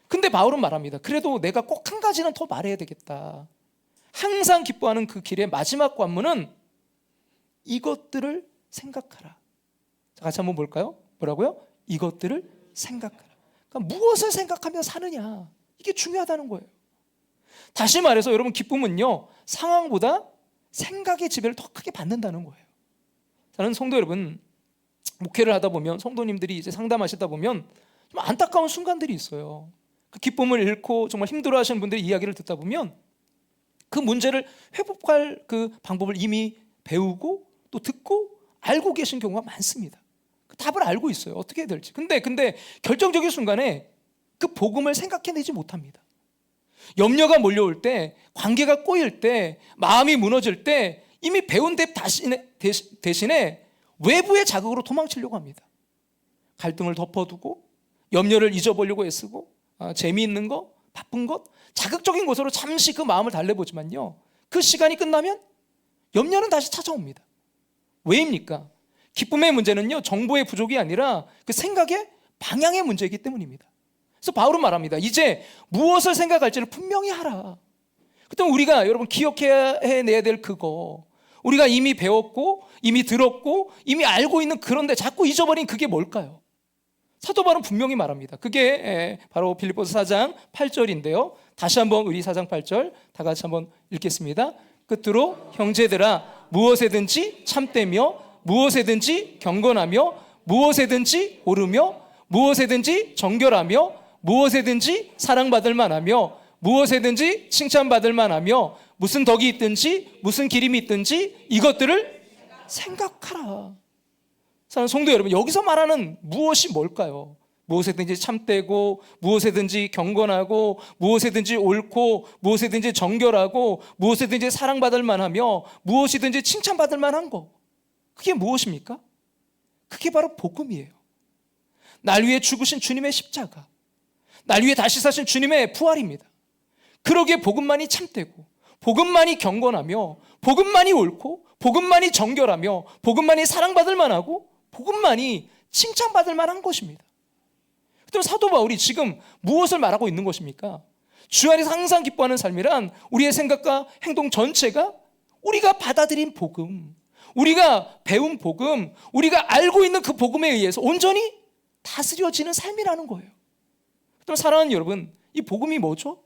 근데 바울은 말합니다. 그래도 내가 꼭 한 가지는 더 말해야 되겠다. 항상 기뻐하는 그 길의 마지막 관문은 이것들을 생각하라. 자, 같이 한번 볼까요? 뭐라고요? 이것들을 생각하라. 그러니까 무엇을 생각하며 사느냐, 이게 중요하다는 거예요. 다시 말해서 여러분, 기쁨은요 상황보다 생각의 지배를 더 크게 받는다는 거예요. 저는 성도 여러분, 목회를 하다 보면 성도님들이 이제 상담하시다 보면 좀 안타까운 순간들이 있어요. 그 기쁨을 잃고 정말 힘들어하시는 분들의 이야기를 듣다 보면 그 문제를 회복할 그 방법을 이미 배우고 또 듣고 알고 계신 경우가 많습니다. 그 답을 알고 있어요. 어떻게 해야 될지. 근데 결정적인 순간에 그 복음을 생각해내지 못합니다. 염려가 몰려올 때, 관계가 꼬일 때, 마음이 무너질 때 이미 배운 답 대신에 외부의 자극으로 도망치려고 합니다. 갈등을 덮어두고 염려를 잊어보려고 애쓰고 재미있는 거, 바쁜 것, 자극적인 것으로 잠시 그 마음을 달래보지만요, 그 시간이 끝나면 염려는 다시 찾아옵니다. 왜입니까? 기쁨의 문제는요 정보의 부족이 아니라 그 생각의 방향의 문제이기 때문입니다. 그래서 바울은 말합니다. 이제 무엇을 생각할지를 분명히 하라. 그때 우리가 여러분 기억해내야 될 그거, 우리가 이미 배웠고 이미 들었고 이미 알고 있는, 그런데 자꾸 잊어버린 그게 뭘까요? 사도 바울은 분명히 말합니다. 그게 바로 빌립보서 4장 8절인데요 다시 한번 우리 4장 8절 다 같이 한번 읽겠습니다. 끝으로 형제들아 무엇에든지 참되며 무엇에든지 경건하며 무엇에든지 옳으며 무엇에든지 정결하며 무엇에든지 사랑받을 만하며 무엇에든지 칭찬받을 만하며 무슨 덕이 있든지 무슨 기림이 있든지 이것들을 생각하라. 사랑하는 성도 여러분, 여기서 말하는 무엇이 뭘까요? 무엇에든지 참되고 무엇에든지 경건하고 무엇에든지 옳고 무엇에든지 정결하고 무엇에든지 사랑받을 만하며 무엇이든지 칭찬받을 만한 거, 그게 무엇입니까? 그게 바로 복음이에요. 날 위해 죽으신 주님의 십자가, 날 위해 다시 사신 주님의 부활입니다. 그러기에 복음만이 참되고 복음만이 경건하며 복음만이 옳고 복음만이 정결하며 복음만이 사랑받을 만하고 복음만이 칭찬받을 만한 것입니다. 그럼 사도 바울이 지금 무엇을 말하고 있는 것입니까? 주 안에서 항상 기뻐하는 삶이란 우리의 생각과 행동 전체가 우리가 받아들인 복음, 우리가 배운 복음, 우리가 알고 있는 그 복음에 의해서 온전히 다스려지는 삶이라는 거예요. 그럼 사랑하는 여러분, 이 복음이 뭐죠?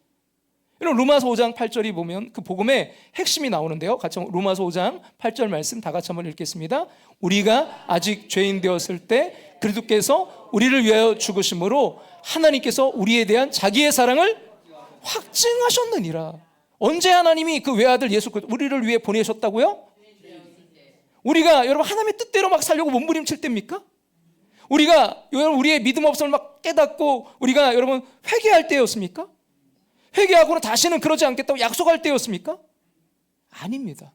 여러분, 로마서 5장 8절이 보면 그 복음의 핵심이 나오는데요, 같이 로마서 5장 8절 말씀 다 같이 한번 읽겠습니다. 우리가 아직 죄인 되었을 때 그리스도께서 우리를 위하여 죽으심으로 하나님께서 우리에 대한 자기의 사랑을 확증하셨느니라. 언제 하나님이 그 외아들 예수 그리스도 우리를 위해 보내셨다고요? 우리가 여러분 하나님의 뜻대로 막 살려고 몸부림칠 때입니까? 우리가 여러분 우리의 믿음 없음을 막 깨닫고 우리가 여러분 회개할 때였습니까? 회개하고는 다시는 그러지 않겠다고 약속할 때였습니까? 아닙니다.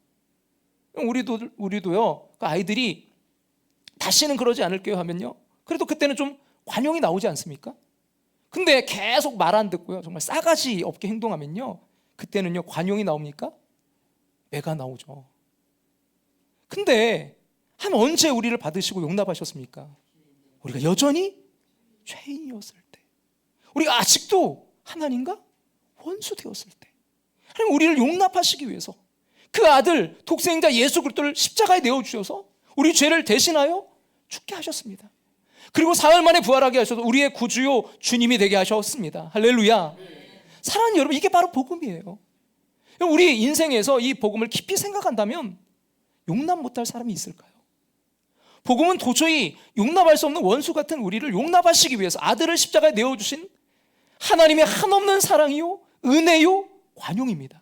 우리도요, 그 아이들이 다시는 그러지 않을게요 하면요, 그래도 그때는 좀 관용이 나오지 않습니까? 근데 계속 말 안 듣고요, 정말 싸가지 없게 행동하면요, 그때는요 관용이 나옵니까? 매가 나오죠. 근데 한 언제 우리를 받으시고 용납하셨습니까? 우리가 여전히 죄인이었을 때, 우리가 아직도 하나님과 원수 되었을 때, 하나님 우리를 용납하시기 위해서 그 아들 독생자 예수 그리스도를 십자가에 내어주셔서 우리 죄를 대신하여 죽게 하셨습니다. 그리고 사흘 만에 부활하게 하셔서 우리의 구주요 주님이 되게 하셨습니다. 할렐루야. 사랑하는 여러분, 이게 바로 복음이에요. 우리 인생에서 이 복음을 깊이 생각한다면 용납 못할 사람이 있을까요? 복음은 도저히 용납할 수 없는 원수 같은 우리를 용납하시기 위해서 아들을 십자가에 내어주신 하나님의 한없는 사랑이요, 은혜요, 관용입니다.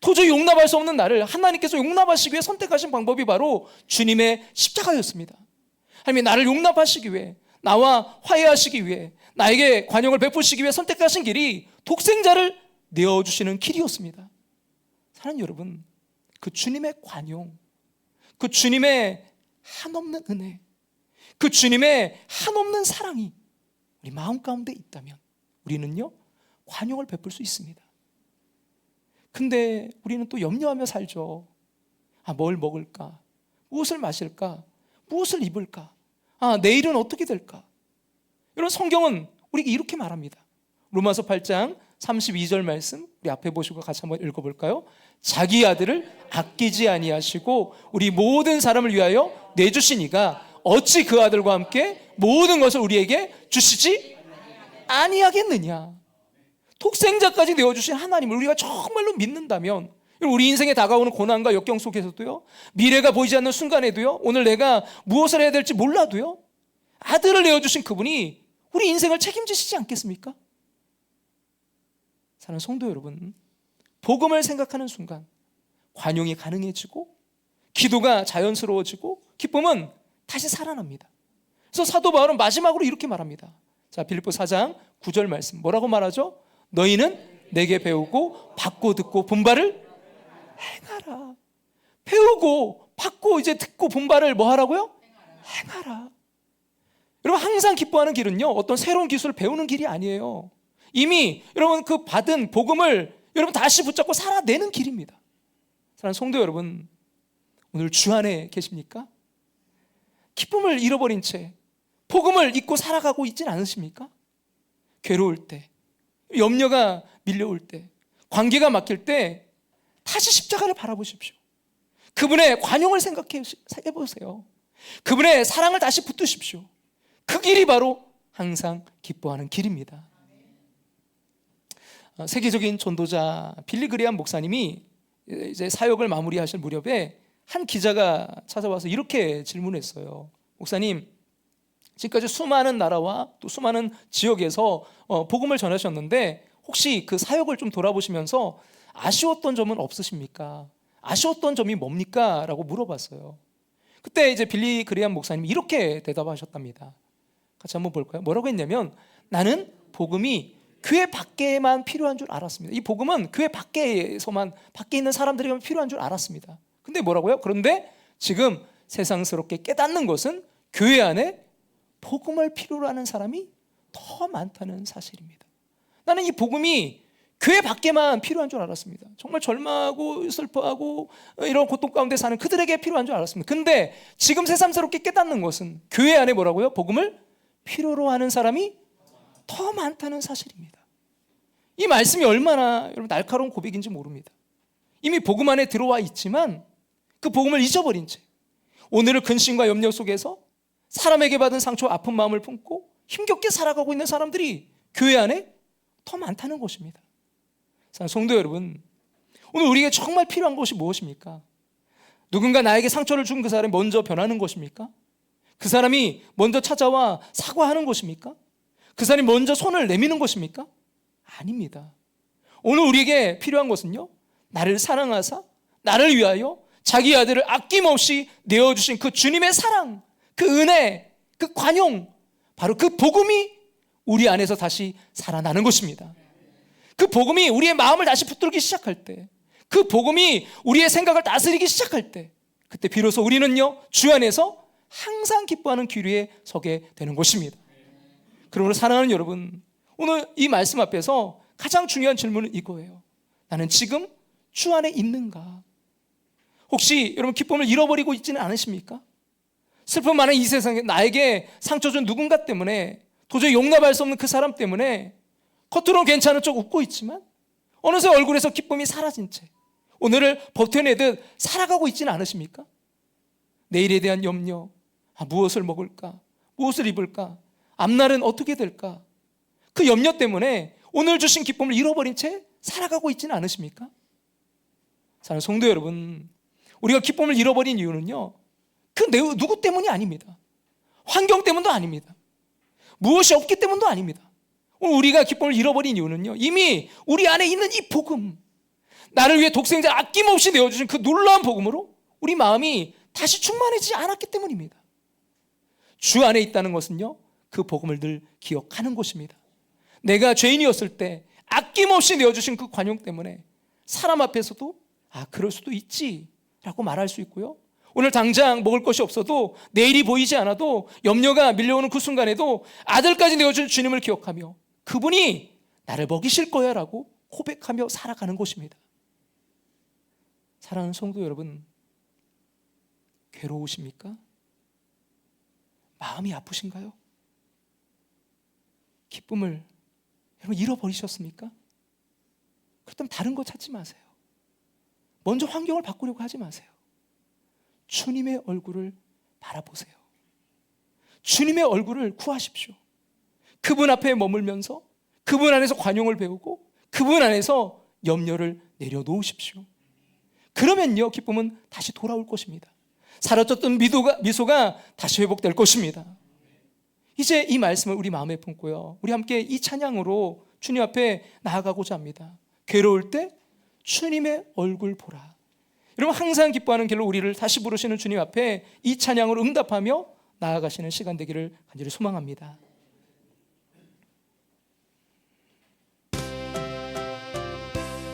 도저히 용납할 수 없는 나를 하나님께서 용납하시기 위해 선택하신 방법이 바로 주님의 십자가였습니다. 하나님이 나를 용납하시기 위해, 나와 화해하시기 위해, 나에게 관용을 베푸시기 위해 선택하신 길이 독생자를 내어주시는 길이었습니다. 사랑하는 여러분, 그 주님의 관용, 그 주님의 한없는 은혜, 그 주님의 한없는 사랑이 우리 마음 가운데 있다면 우리는요, 관용을 베풀 수 있습니다. 근데 우리는 또 염려하며 살죠. 뭘 먹을까? 무엇을 마실까? 무엇을 입을까? 내일은 어떻게 될까? 여러분, 성경은 우리에게 이렇게 말합니다. 로마서 8장 32절 말씀 우리 앞에 보시고 같이 한번 읽어볼까요? 자기 아들을 아끼지 아니하시고 우리 모든 사람을 위하여 내주시니가 어찌 그 아들과 함께 모든 것을 우리에게 주시지 아니하겠느냐. 독생자까지 내어주신 하나님을 우리가 정말로 믿는다면, 우리 인생에 다가오는 고난과 역경 속에서도요, 미래가 보이지 않는 순간에도요, 오늘 내가 무엇을 해야 될지 몰라도요, 아들을 내어주신 그분이 우리 인생을 책임지시지 않겠습니까? 사랑하는 성도 여러분, 복음을 생각하는 순간 관용이 가능해지고 기도가 자연스러워지고 기쁨은 다시 살아납니다. 그래서 사도 바울은 마지막으로 이렇게 말합니다. 자, 빌립보 4장 9절 말씀 뭐라고 말하죠? 너희는 내게 배우고 받고 듣고 본 바를 행하라. 배우고 받고 이제 듣고 본 바를 뭐 하라고요? 행하라. 여러분, 항상 기뻐하는 길은요, 어떤 새로운 기술을 배우는 길이 아니에요. 이미 여러분 그 받은 복음을 여러분 다시 붙잡고 살아내는 길입니다. 사랑하는 성도 여러분, 오늘 주 안에 계십니까? 기쁨을 잃어버린 채 복음을 잊고 살아가고 있진 않으십니까? 괴로울 때, 염려가 밀려올 때, 관계가 막힐 때 다시 십자가를 바라보십시오. 그분의 관용을 생각해 보세요. 그분의 사랑을 다시 붙드십시오. 그 길이 바로 항상 기뻐하는 길입니다. 세계적인 전도자 빌리 그레이엄 목사님이 이제 사역을 마무리하실 무렵에 한 기자가 찾아와서 이렇게 질문했어요. 목사님, 지금까지 수많은 나라와 또 수많은 지역에서 복음을 전하셨는데 혹시 그 사역을 좀 돌아보시면서 아쉬웠던 점은 없으십니까? 아쉬웠던 점이 뭡니까? 라고 물어봤어요. 그때 이제 빌리 그레이엄 목사님이 이렇게 대답하셨답니다. 같이 한번 볼까요? 뭐라고 했냐면, 나는 복음이 교회 밖에만 필요한 줄 알았습니다. 이 복음은 교회 밖에서만, 밖에 있는 사람들에게만 필요한 줄 알았습니다. 근데 뭐라고요? 그런데 지금 세상스럽게 깨닫는 것은 교회 안에 복음을 필요로 하는 사람이 더 많다는 사실입니다. 나는 이 복음이 교회 밖에만 필요한 줄 알았습니다. 정말 절망하고 슬퍼하고 이런 고통 가운데 사는 그들에게 필요한 줄 알았습니다. 근데 지금 새삼스럽게 깨닫는 것은 교회 안에 뭐라고요? 복음을 필요로 하는 사람이 더 많다는 사실입니다. 이 말씀이 얼마나 여러분 날카로운 고백인지 모릅니다. 이미 복음 안에 들어와 있지만 그 복음을 잊어버린 채 오늘을 근심과 염려 속에서 사람에게 받은 상처와 아픈 마음을 품고 힘겹게 살아가고 있는 사람들이 교회 안에 더 많다는 것입니다. 성도 여러분, 오늘 우리에게 정말 필요한 것이 무엇입니까? 누군가 나에게 상처를 준 그 사람이 먼저 변하는 것입니까? 그 사람이 먼저 찾아와 사과하는 것입니까? 그 사람이 먼저 손을 내미는 것입니까? 아닙니다. 오늘 우리에게 필요한 것은요, 나를 사랑하사 나를 위하여 자기 아들을 아낌없이 내어주신 그 주님의 사랑, 그 은혜, 그 관용, 바로 그 복음이 우리 안에서 다시 살아나는 것입니다. 그 복음이 우리의 마음을 다시 붙들기 시작할 때, 그 복음이 우리의 생각을 다스리기 시작할 때, 그때 비로소 우리는요, 주 안에서 항상 기뻐하는 길 위에 서게 되는 것입니다. 그러므로 사랑하는 여러분, 오늘 이 말씀 앞에서 가장 중요한 질문은 이거예요. 나는 지금 주 안에 있는가? 혹시 여러분 기쁨을 잃어버리고 있지는 않으십니까? 슬픔 많은 이 세상에 나에게 상처 준 누군가 때문에, 도저히 용납할 수 없는 그 사람 때문에 겉으로는 괜찮은 척 웃고 있지만 어느새 얼굴에서 기쁨이 사라진 채 오늘을 버텨내듯 살아가고 있지는 않으십니까? 내일에 대한 염려, 무엇을 먹을까? 무엇을 입을까? 앞날은 어떻게 될까? 그 염려 때문에 오늘 주신 기쁨을 잃어버린 채 살아가고 있지는 않으십니까? 사랑하는 성도 여러분, 우리가 기쁨을 잃어버린 이유는요, 누구 때문이 아닙니다. 환경 때문도 아닙니다. 무엇이 없기 때문도 아닙니다. 오늘 우리가 기쁨을 잃어버린 이유는요, 이미 우리 안에 있는 이 복음, 나를 위해 독생자 아낌없이 내어주신 그 놀라운 복음으로 우리 마음이 다시 충만해지지 않았기 때문입니다. 주 안에 있다는 것은요, 그 복음을 늘 기억하는 것입니다. 내가 죄인이었을 때 아낌없이 내어주신 그 관용 때문에 사람 앞에서도 그럴 수도 있지 라고 말할 수 있고요, 오늘 당장 먹을 것이 없어도, 내일이 보이지 않아도, 염려가 밀려오는 그 순간에도 아들까지 내어준 주님을 기억하며 그분이 나를 먹이실 거야 라고 고백하며 살아가는 것입니다. 사랑하는 성도 여러분, 괴로우십니까? 마음이 아프신가요? 기쁨을 여러분 잃어버리셨습니까? 그렇다면 다른 거 찾지 마세요. 먼저 환경을 바꾸려고 하지 마세요. 주님의 얼굴을 바라보세요. 주님의 얼굴을 구하십시오. 그분 앞에 머물면서 그분 안에서 관용을 배우고 그분 안에서 염려를 내려놓으십시오. 그러면요, 기쁨은 다시 돌아올 것입니다. 사라졌던 미소가 다시 회복될 것입니다. 이제 이 말씀을 우리 마음에 품고요, 우리 함께 이 찬양으로 주님 앞에 나아가고자 합니다. 괴로울 때 주님의 얼굴 보라. 여러분, 항상 기뻐하는 길로 우리를 다시 부르시는 주님 앞에 이 찬양으로 응답하며 나아가시는 시간 되기를 간절히 소망합니다.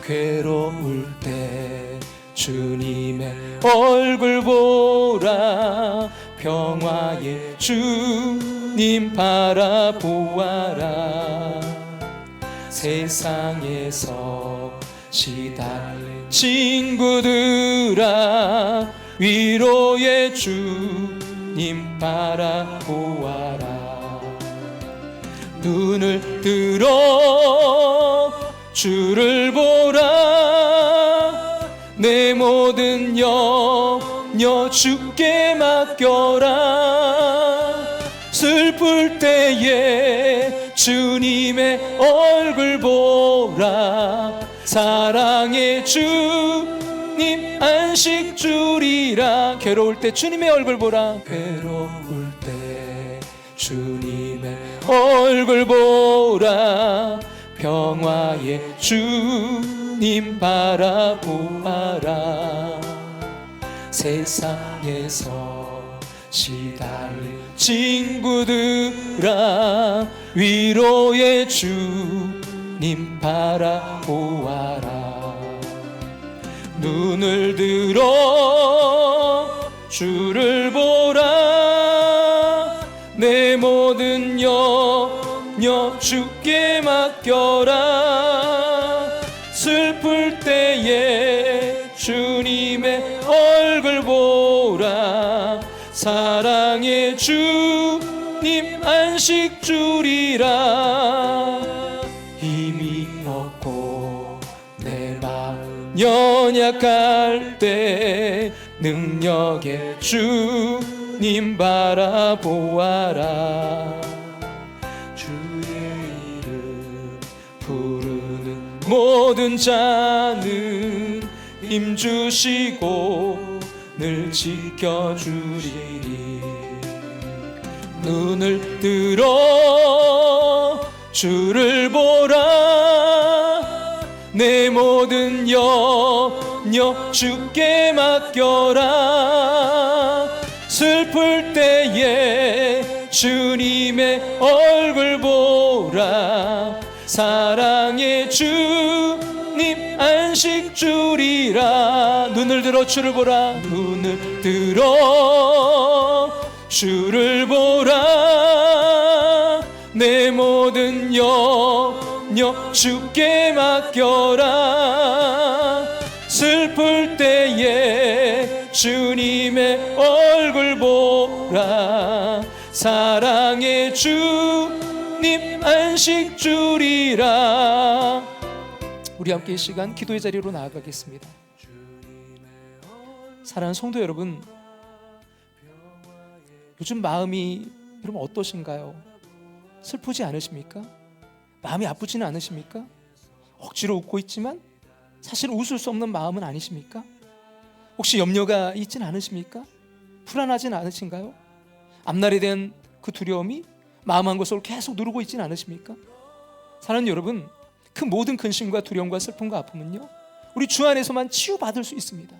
괴로울 때 주님의 얼굴 보라. 평화의 주님 바라보아라. 세상에서 시달린 친구들아, 위로의 주님 바라보아라. 눈을 들어 주를 보라. 내 모든 염려 주께 맡겨라. 슬플 때에 주님의 얼굴 보라. 사랑의 주님 안식 주리라. 괴로울 때 주님의 얼굴 보라. 괴로울 때 주님의 얼굴 보라. 평화의 주님 바라보아라. 세상에서 시달린 친구들아, 위로의 주님 바라보아라. 눈을 들어 주를 보라. 내 모든 염려 주께 맡겨라. 슬플 때에 주님의 얼굴 보라. 사랑의 주님 안식 주리라. 힘이 없고 내 마음 연약할 때 능력의 주님 바라보아라. 주의 이름 부르는 모든 자는 힘주시고 늘 지켜주리니. 눈을 들어 주를 보라. 내 모든 염려 주께 맡겨라. 슬플 때에 주님의 얼굴 보라. 사랑의 주님 안식 주리라. 눈을 들어 주를 보라. 눈을 들어 주를 보라. 내 모든 염려 주께 맡겨라. 슬플 때에 주님의 얼굴 보라. 사랑의 주님 안식 주리라. 우리 함께 이 시간 기도의 자리로 나아가겠습니다. 사랑하는 성도 여러분, 요즘 마음이 여러분 어떠신가요? 슬프지 않으십니까? 마음이 아프지는 않으십니까? 억지로 웃고 있지만 사실 웃을 수 없는 마음은 아니십니까? 혹시 염려가 있진 않으십니까? 불안하진 않으신가요? 앞날에 대한 그 두려움이 마음 한 곳을 계속 누르고 있진 않으십니까? 사랑하는 여러분, 그 모든 근심과 두려움과 슬픔과 아픔은요, 우리 주 안에서만 치유받을 수 있습니다.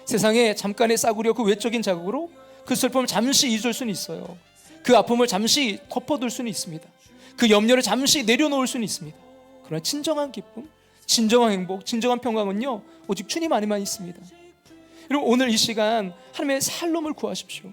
세상에 잠깐의 싸구려 그 외적인 자극으로 그 슬픔을 잠시 잊을 수는 있어요. 그 아픔을 잠시 덮어둘 수는 있습니다. 그 염려를 잠시 내려놓을 수는 있습니다. 그러나 진정한 기쁨, 진정한 행복, 진정한 평강은요, 오직 주님 안에만 있습니다. 여러분, 오늘 이 시간 하나님의 살롬을 구하십시오.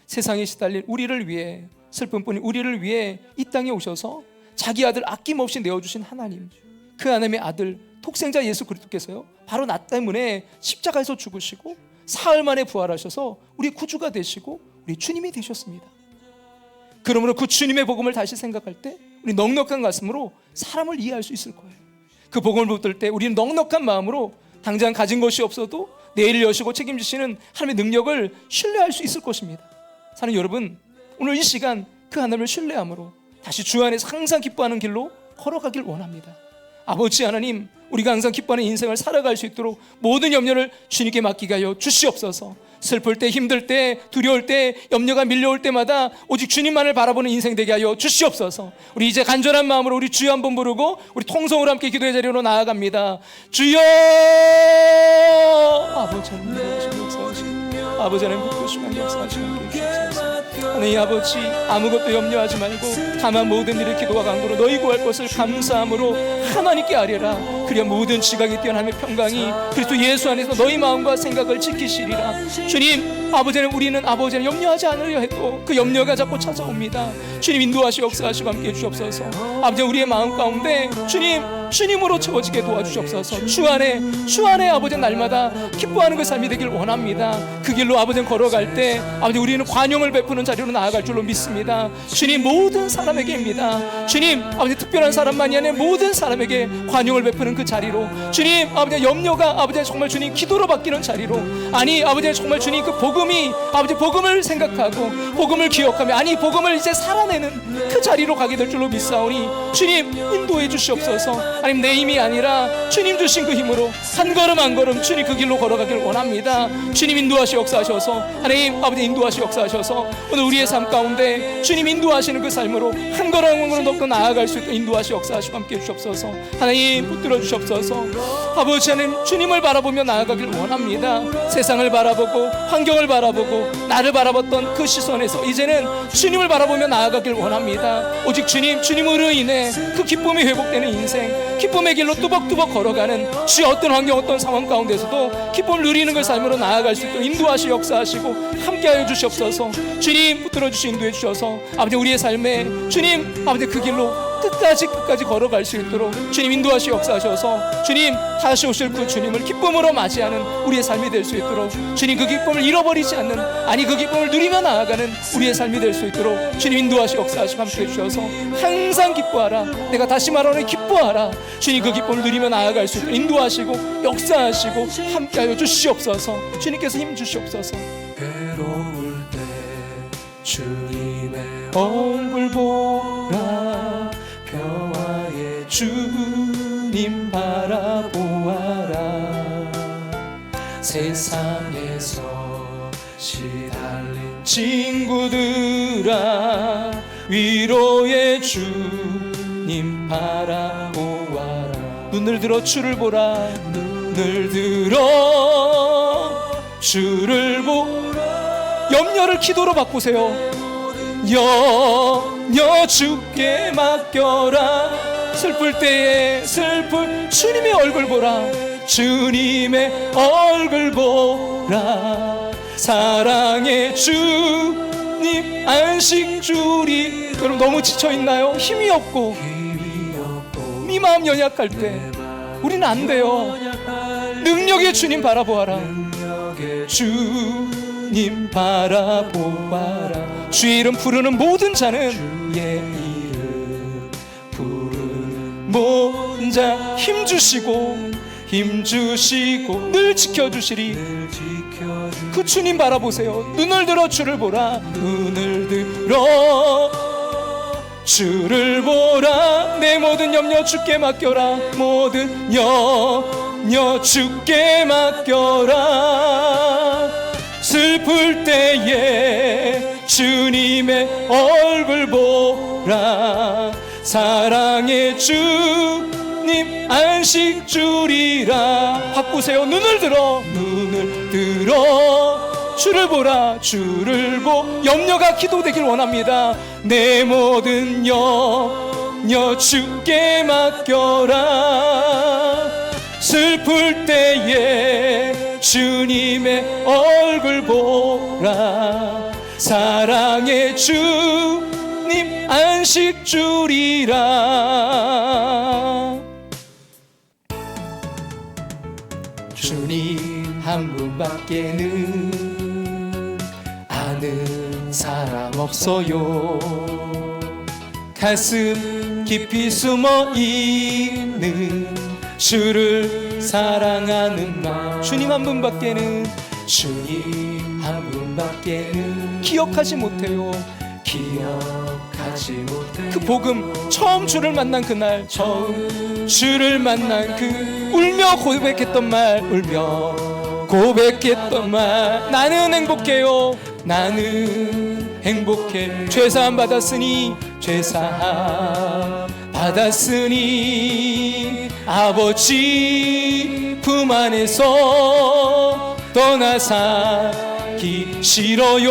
세상에 시달릴 우리를 위해, 슬픔뿐인 우리를 위해 이 땅에 오셔서 자기 아들 아낌없이 내어주신 하나님, 그 하나님의 아들 독생자 예수 그리스도께서요, 바로 나 때문에 십자가에서 죽으시고 사흘 만에 부활하셔서 우리 구주가 되시고 우리 주님이 되셨습니다. 그러므로 그 주님의 복음을 다시 생각할 때 우리 넉넉한 가슴으로 사람을 이해할 수 있을 거예요. 그 복음을 붙들 때 우리는 넉넉한 마음으로 당장 가진 것이 없어도 내일을 여시고 책임지시는 하나님의 능력을 신뢰할 수 있을 것입니다. 사랑하는 여러분, 오늘 이 시간 그 하나님을 신뢰함으로 다시 주 안에서 항상 기뻐하는 길로 걸어가길 원합니다. 아버지 하나님, 우리가 항상 기뻐하는 인생을 살아갈 수 있도록 모든 염려를 주님께 맡기게 하여 주시옵소서. 슬플 때, 힘들 때, 두려울 때, 염려가 밀려올 때마다 오직 주님만을 바라보는 인생 되게 하여 주시옵소서. 우리 이제 간절한 마음으로 우리 주여 한번 부르고 우리 통성으로 함께 기도의 자리로 나아갑니다. 주여! 아버지 하나님, 역사하시고 아버지 하나님, 복되시고 역사하시고 주시옵소서. 하나님 아버지, 아무것도 염려하지 말고 다만 모든 일을 기도와 간구로 너희 구할 것을 감사함으로 하나님께 아뢰라. 그리하 모든 지각에 뛰어난 하나님의 평강이 그리스도 예수 안에서 너희 마음과 생각을 지키시리라. 주님, 아버지는 우리는 아버지는 염려하지 않으려 해도 그 염려가 자꾸 찾아옵니다. 주님 인도하시고 역사하시고 함께해 주옵소서. 아버지, 우리의 마음 가운데 주님으로 채워지게 도와주시옵소서. 주 안에 아버지 날마다 기뻐하는 그 삶이 되길 원합니다. 그 길로 아버지는 걸어갈 때 아버지 우리는 관용을 베푸는 자리로 나아갈 줄로 믿습니다. 주님, 모든 사람에게입니다. 주님, 아버지 특별한 사람만이 아니라 모든 사람에게 관용을 베푸는 그 자리로, 주님 아버지 염려가 아버지 정말 주님 기도로 바뀌는 자리로, 아니 아버지 정말 주님 그 복음이 아버지 복음을 생각하고 복음을 기억하며, 아니 복음을 이제 살아내는 그 자리로 가게 될 줄로 믿사오니 주님 인도해 주시옵소서. 아님 내 힘이 아니라 주님 주신 그 힘으로 한 걸음 한 걸음 주님 그 길로 걸어가길 원합니다. 주님 인도하시 역사하셔서, 하나님 아버지 인도하시 역사하셔서 오늘 우리의 삶 가운데 주님 인도하시는 그 삶으로 한 걸음 한 걸음 더 나아갈 수 있도록 인도하시 역사하시고 함께 해주시옵소서. 하나님 붙들어 주시옵소서. 아버지 하나님, 주님을 바라보며 나아가길 원합니다. 세상을 바라보고 환경을 바라보고 나를 바라봤던 그 시선에서 이제는 주님을 바라보며 나아가길 원합니다. 오직 주님으로 인해 그 기쁨이 회복되는 인생, 기쁨의 길로 뚜벅뚜벅 걸어가는 주의 어떤 환경 어떤 상황 가운데서도 기쁨을 누리는 그 삶으로 나아갈 수 있도록 인도하시 역사하시고 함께하여 주시옵소서. 주님 붙들어 주시 인도해 주셔서 아버지 우리의 삶에 주님 아버지 그 길로 끝까지 걸어갈 수 있도록 주님 인도하시 역사하셔서 주님 다시 오실 그 주님을 기쁨으로 맞이하는 우리의 삶이 될 수 있도록, 주님 그 기쁨을 잃어버리지 않는, 아니 그 기쁨을 누리며 나아가는 우리의 삶이 될 수 있도록 주님 인도하시 역사하시고 함께 해주셔서 항상 기뻐하라. 내가 다시 말하는 기뻐하라. 주님 그 기쁨을 누리며 나아갈 수 있도록 인도하시고 역사하시고 함께하여 주시옵소서. 주님께서 힘 주시옵소서. 괴로울 때 주님의 얼굴 보라, 평화의 주님 바라보아라. 세상에서 시달린 친구들아, 위로의 주님 바라보아라. 눈을 들어 주를 보라. 눈을 들어 주를 보라. 염려를 기도로 바꾸세요. 염려 주께 맡겨라. 슬플 때에 슬플 주님의 얼굴 보라. 주님의 얼굴 보라. 사랑의 주님 안식 주리. 여러분 너무 지쳐있나요? 힘이 없고 네 마음 연약할 때 우리는 안 돼요. 능력의 주님 바라보아라. 주님 바라보아라. 주의 이름 부르는 모든 자는, 주의 이름 부르는 모든 자 힘주시고 늘 지켜주시리. 그 주님 바라보세요. 눈을 들어 주를 보라. 눈을 들어 주를 보라. 내 모든 염려 주께 맡겨라. 모든 염려 영여 주께 맡겨라. 슬플 때에 주님의 얼굴 보라. 사랑의 주님 안식 주리라. 바꾸세요. 눈을 들어 주를 보라. 주를 염려가 기도되길 원합니다. 내 모든 염려 주께 맡겨라. 슬플 때에 주님의 얼굴 보라. 사랑의 주님 안식 주리라. 주님 한 분밖에는 아는 사람 없어요. 가슴 깊이 숨어 있는 주를 사랑하는 마음. 주님 한 분밖에는, 주님 한 분밖에는 기억하지 못해요. 기억하지 못해. 그 복음, 처음 주를 만난 그날, 처음 주를 만난 그 울며 고백했던 말, 울며 고백했던 말. 나는 행복해요. 나는 행복해. 죄사함 받았으니, 죄사함 받았으니 아버지 품 안에서 떠나 살기 싫어요.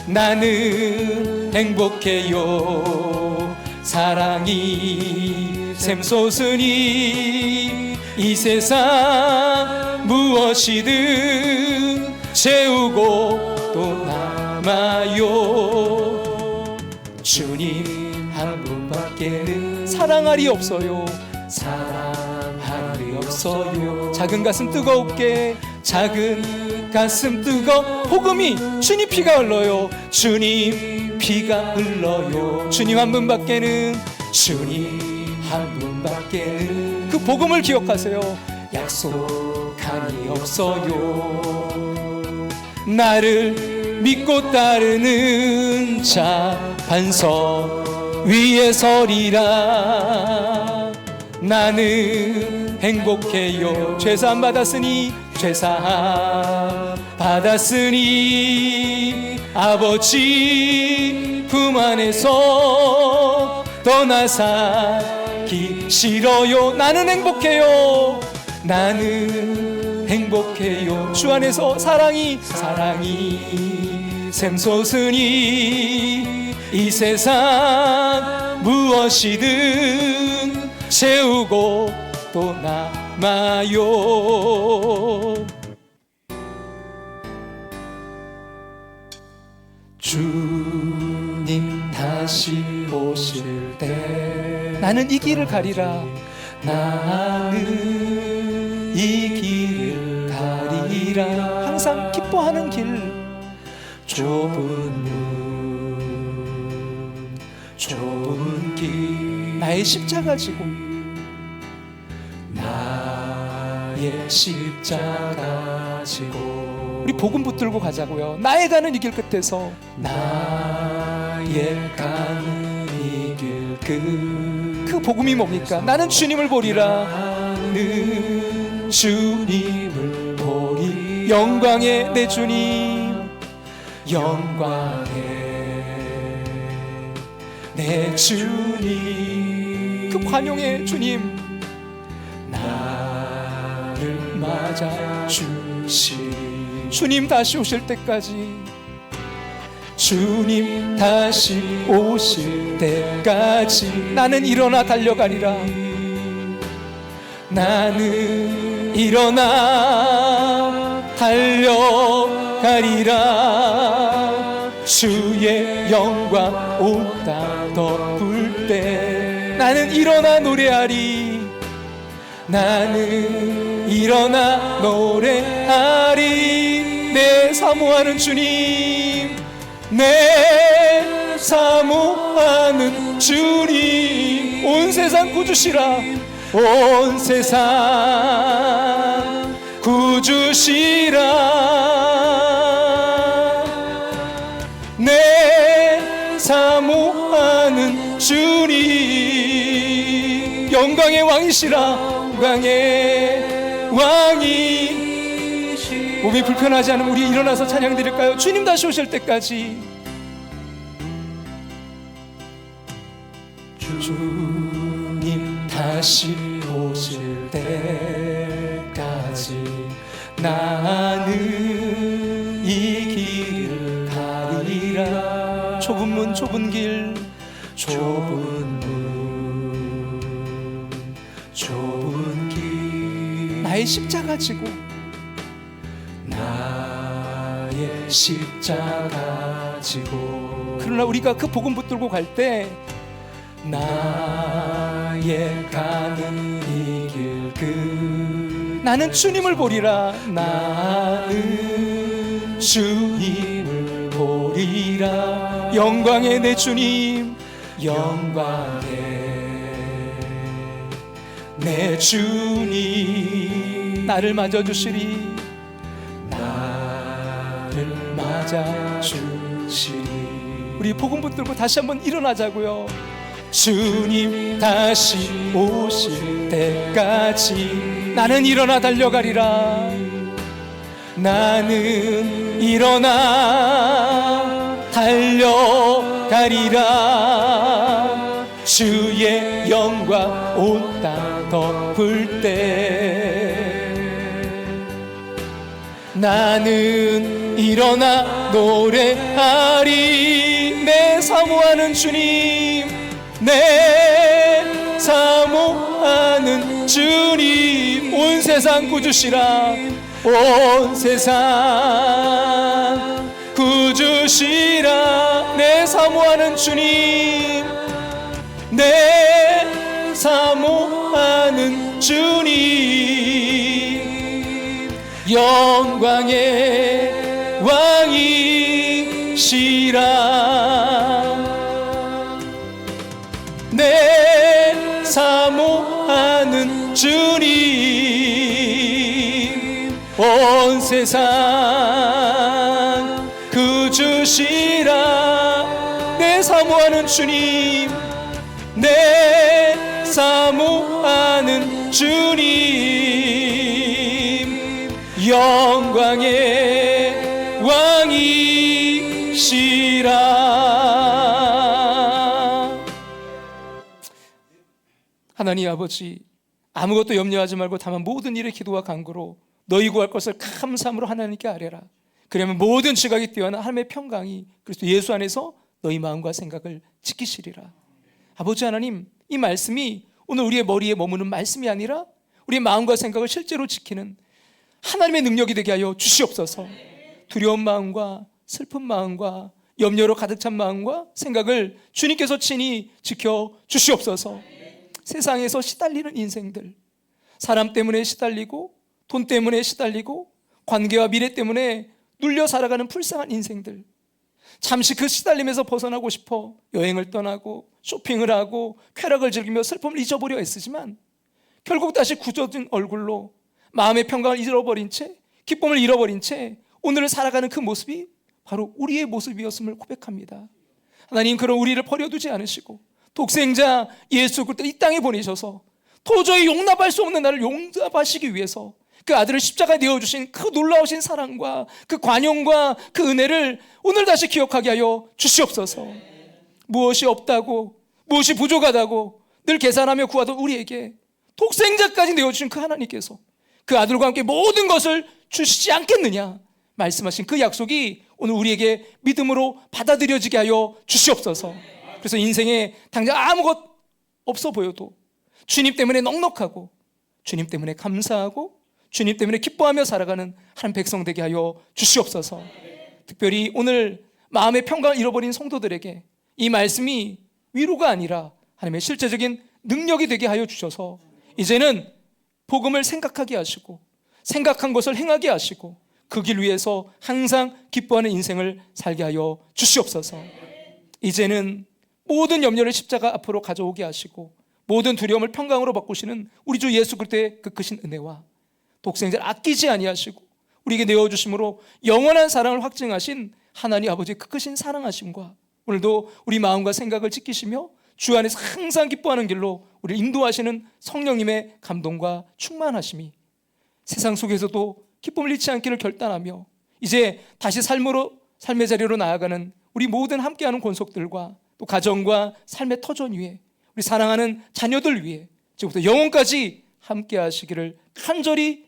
나는 행복해요. 사랑이 샘솟으니 이 세상 무엇이든 채우고 또 남아요. 주님 한 분밖에는 사랑할이 없어요. 사랑할이 없어요. 작은 가슴 뜨겁게, 작은 가슴 복음이 주님 피가 흘러요. 주님 피가 흘러요. 주님 한 분밖에는, 주님 한 분밖에는 그 복음을 기억하세요. 약속한이 없어요. 나를 믿고 따르는 자 반석 위에 서리라. 나는 행복해요. 죄사함 받았으니, 죄사함 받았으니 아버지 품 안에서 떠나 살기 싫어요. 나는 행복해요. 나는 행복해요. 주 안에서 사랑이 샘솟으니 이 세상 무엇이든 채우고 또 남아요. 주님 다시 오실 때 나는 이 길을 가리라. 나는 이 길을 가리라. 항상 기뻐하는 길. 좁은 길. 나의 십자가 지고, 나의 십자가 지고. 우리 복음 붙들고 가자고요. 나의 가는 이 길 끝에서, 나의 가는 이 길 끝. 그 복음이 뭡니까? 나는 주님을 보리라. 나는 주님을 보리. 영광의 내 주님, 영광의 내 주님, 그 관용의 주님, 나를 맞아 주시. 주님 다시 오실 때까지, 주님 다시 오실 때까지 나는 일어나 달려가리라. 나는 일어나 달려가리라. 주의 영광 온 땅 덮을 때 나는 일어나 노래하리. 나는 일어나 노래하리. 내 사모하는 주님, 내 사모하는 주님, 온 세상 구주시라. 온 세상 구주시라. 내 사모하는 주님, 영광의 왕이시라. 영광의 왕이. 몸이 불편하지 않으면 우리 일어나서 찬양 드릴까요? 주님 다시 오실 때까지. 주님 다시 오실 때까지 나는 이 길을 가리라. 좁은 문 좁은 길, 좁은 문 좁은 길, 나의 십자가 지고 나의 십자가 지고. 그러나 우리가 그 복음 붙들고 갈 때 나의 가는 이 길 끝 나는 주님을 보리라. 나는 주님을 보리라. 영광의 내 주님, 영광의 내 주님 나를 맞아주시리. 나를 맞아주시리. 우리 복음 붙들고 다시 한번 일어나자고요. 주님 다시 오실 때까지 나는 일어나 달려가리라. 나는 일어나 달려가리라. 주의 영광 온 땅 덮을 때 나는 일어나 노래하리. 내 사모하는 주님, 내 사모하는 주님, 온 세상 구주시라. 온 세상 구주시라. 내 사모하는 주님, 내 사모하는 주님, 영광의 왕이시라. 내 사모하는 주님, 온 세상 구주시라. 내 사모하는 주님, 내 사모하는 주님, 영광의 왕이시라. 하나님 아버지, 아무것도 염려하지 말고 다만 모든 일에 기도와 간구로 너희 구할 것을 감사함으로 하나님께 아뢰라. 그러면 모든 지각이 뛰어난 하나님의 평강이 그리스도 예수 안에서 너희 마음과 생각을 지키시리라. 아버지 하나님, 이 말씀이 오늘 우리의 머리에 머무는 말씀이 아니라 우리의 마음과 생각을 실제로 지키는 하나님의 능력이 되게 하여 주시옵소서. 두려운 마음과 슬픈 마음과 염려로 가득 찬 마음과 생각을 주님께서 친히 지켜 주시옵소서. 세상에서 시달리는 인생들, 사람 때문에 시달리고 돈 때문에 시달리고 관계와 미래 때문에 눌려 살아가는 불쌍한 인생들, 잠시 그 시달림에서 벗어나고 싶어 여행을 떠나고 쇼핑을 하고 쾌락을 즐기며 슬픔을 잊어보려 애쓰지만 결국 다시 굳어진 얼굴로 마음의 평강을 잃어버린 채, 기쁨을 잃어버린 채 오늘을 살아가는 그 모습이 바로 우리의 모습이었음을 고백합니다. 하나님, 그런 우리를 버려두지 않으시고 독생자 예수 그리스도 이 땅에 보내셔서 도저히 용납할 수 없는 나를 용납하시기 위해서 그 아들을 십자가에 내어주신 그 놀라우신 사랑과 그 관용과 그 은혜를 오늘 다시 기억하게 하여 주시옵소서. 무엇이 없다고, 무엇이 부족하다고 늘 계산하며 구하던 우리에게 독생자까지 내어주신 그 하나님께서 그 아들과 함께 모든 것을 주시지 않겠느냐 말씀하신 그 약속이 오늘 우리에게 믿음으로 받아들여지게 하여 주시옵소서. 그래서 인생에 당장 아무것 없어 보여도 주님 때문에 넉넉하고 주님 때문에 감사하고 주님 때문에 기뻐하며 살아가는 한 백성 되게 하여 주시옵소서. 특별히 오늘 마음의 평강을 잃어버린 성도들에게 이 말씀이 위로가 아니라 하나님의 실제적인 능력이 되게 하여 주셔서 이제는 복음을 생각하게 하시고 생각한 것을 행하게 하시고 그 길 위에서 항상 기뻐하는 인생을 살게 하여 주시옵소서. 이제는 모든 염려를 십자가 앞으로 가져오게 하시고 모든 두려움을 평강으로 바꾸시는 우리 주 예수 그리스도의 그 크신 은혜와 독생자를 아끼지 아니하시고 우리에게 내어주심으로 영원한 사랑을 확증하신 하나님 아버지의 그 크신 사랑하심과 오늘도 우리 마음과 생각을 지키시며 주 안에서 항상 기뻐하는 길로 우리를 인도하시는 성령님의 감동과 충만하심이 세상 속에서도 기쁨을 잃지 않기를 결단하며 이제 다시 삶의 자리로 나아가는 우리 모든 함께하는 권속들과 또 가정과 삶의 터전 위에 우리 사랑하는 자녀들 위해 지금부터 영원까지 함께하시기를 간절히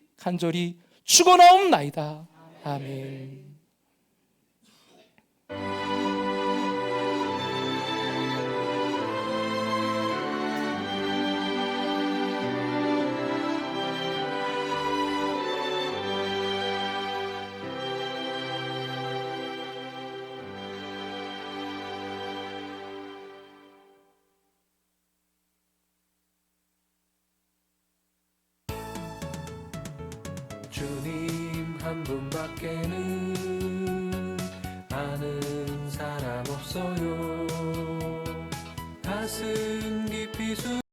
축원하옵나이다. 아멘. 주님 한 분밖에는 아는 사람 없어요. 가슴 깊이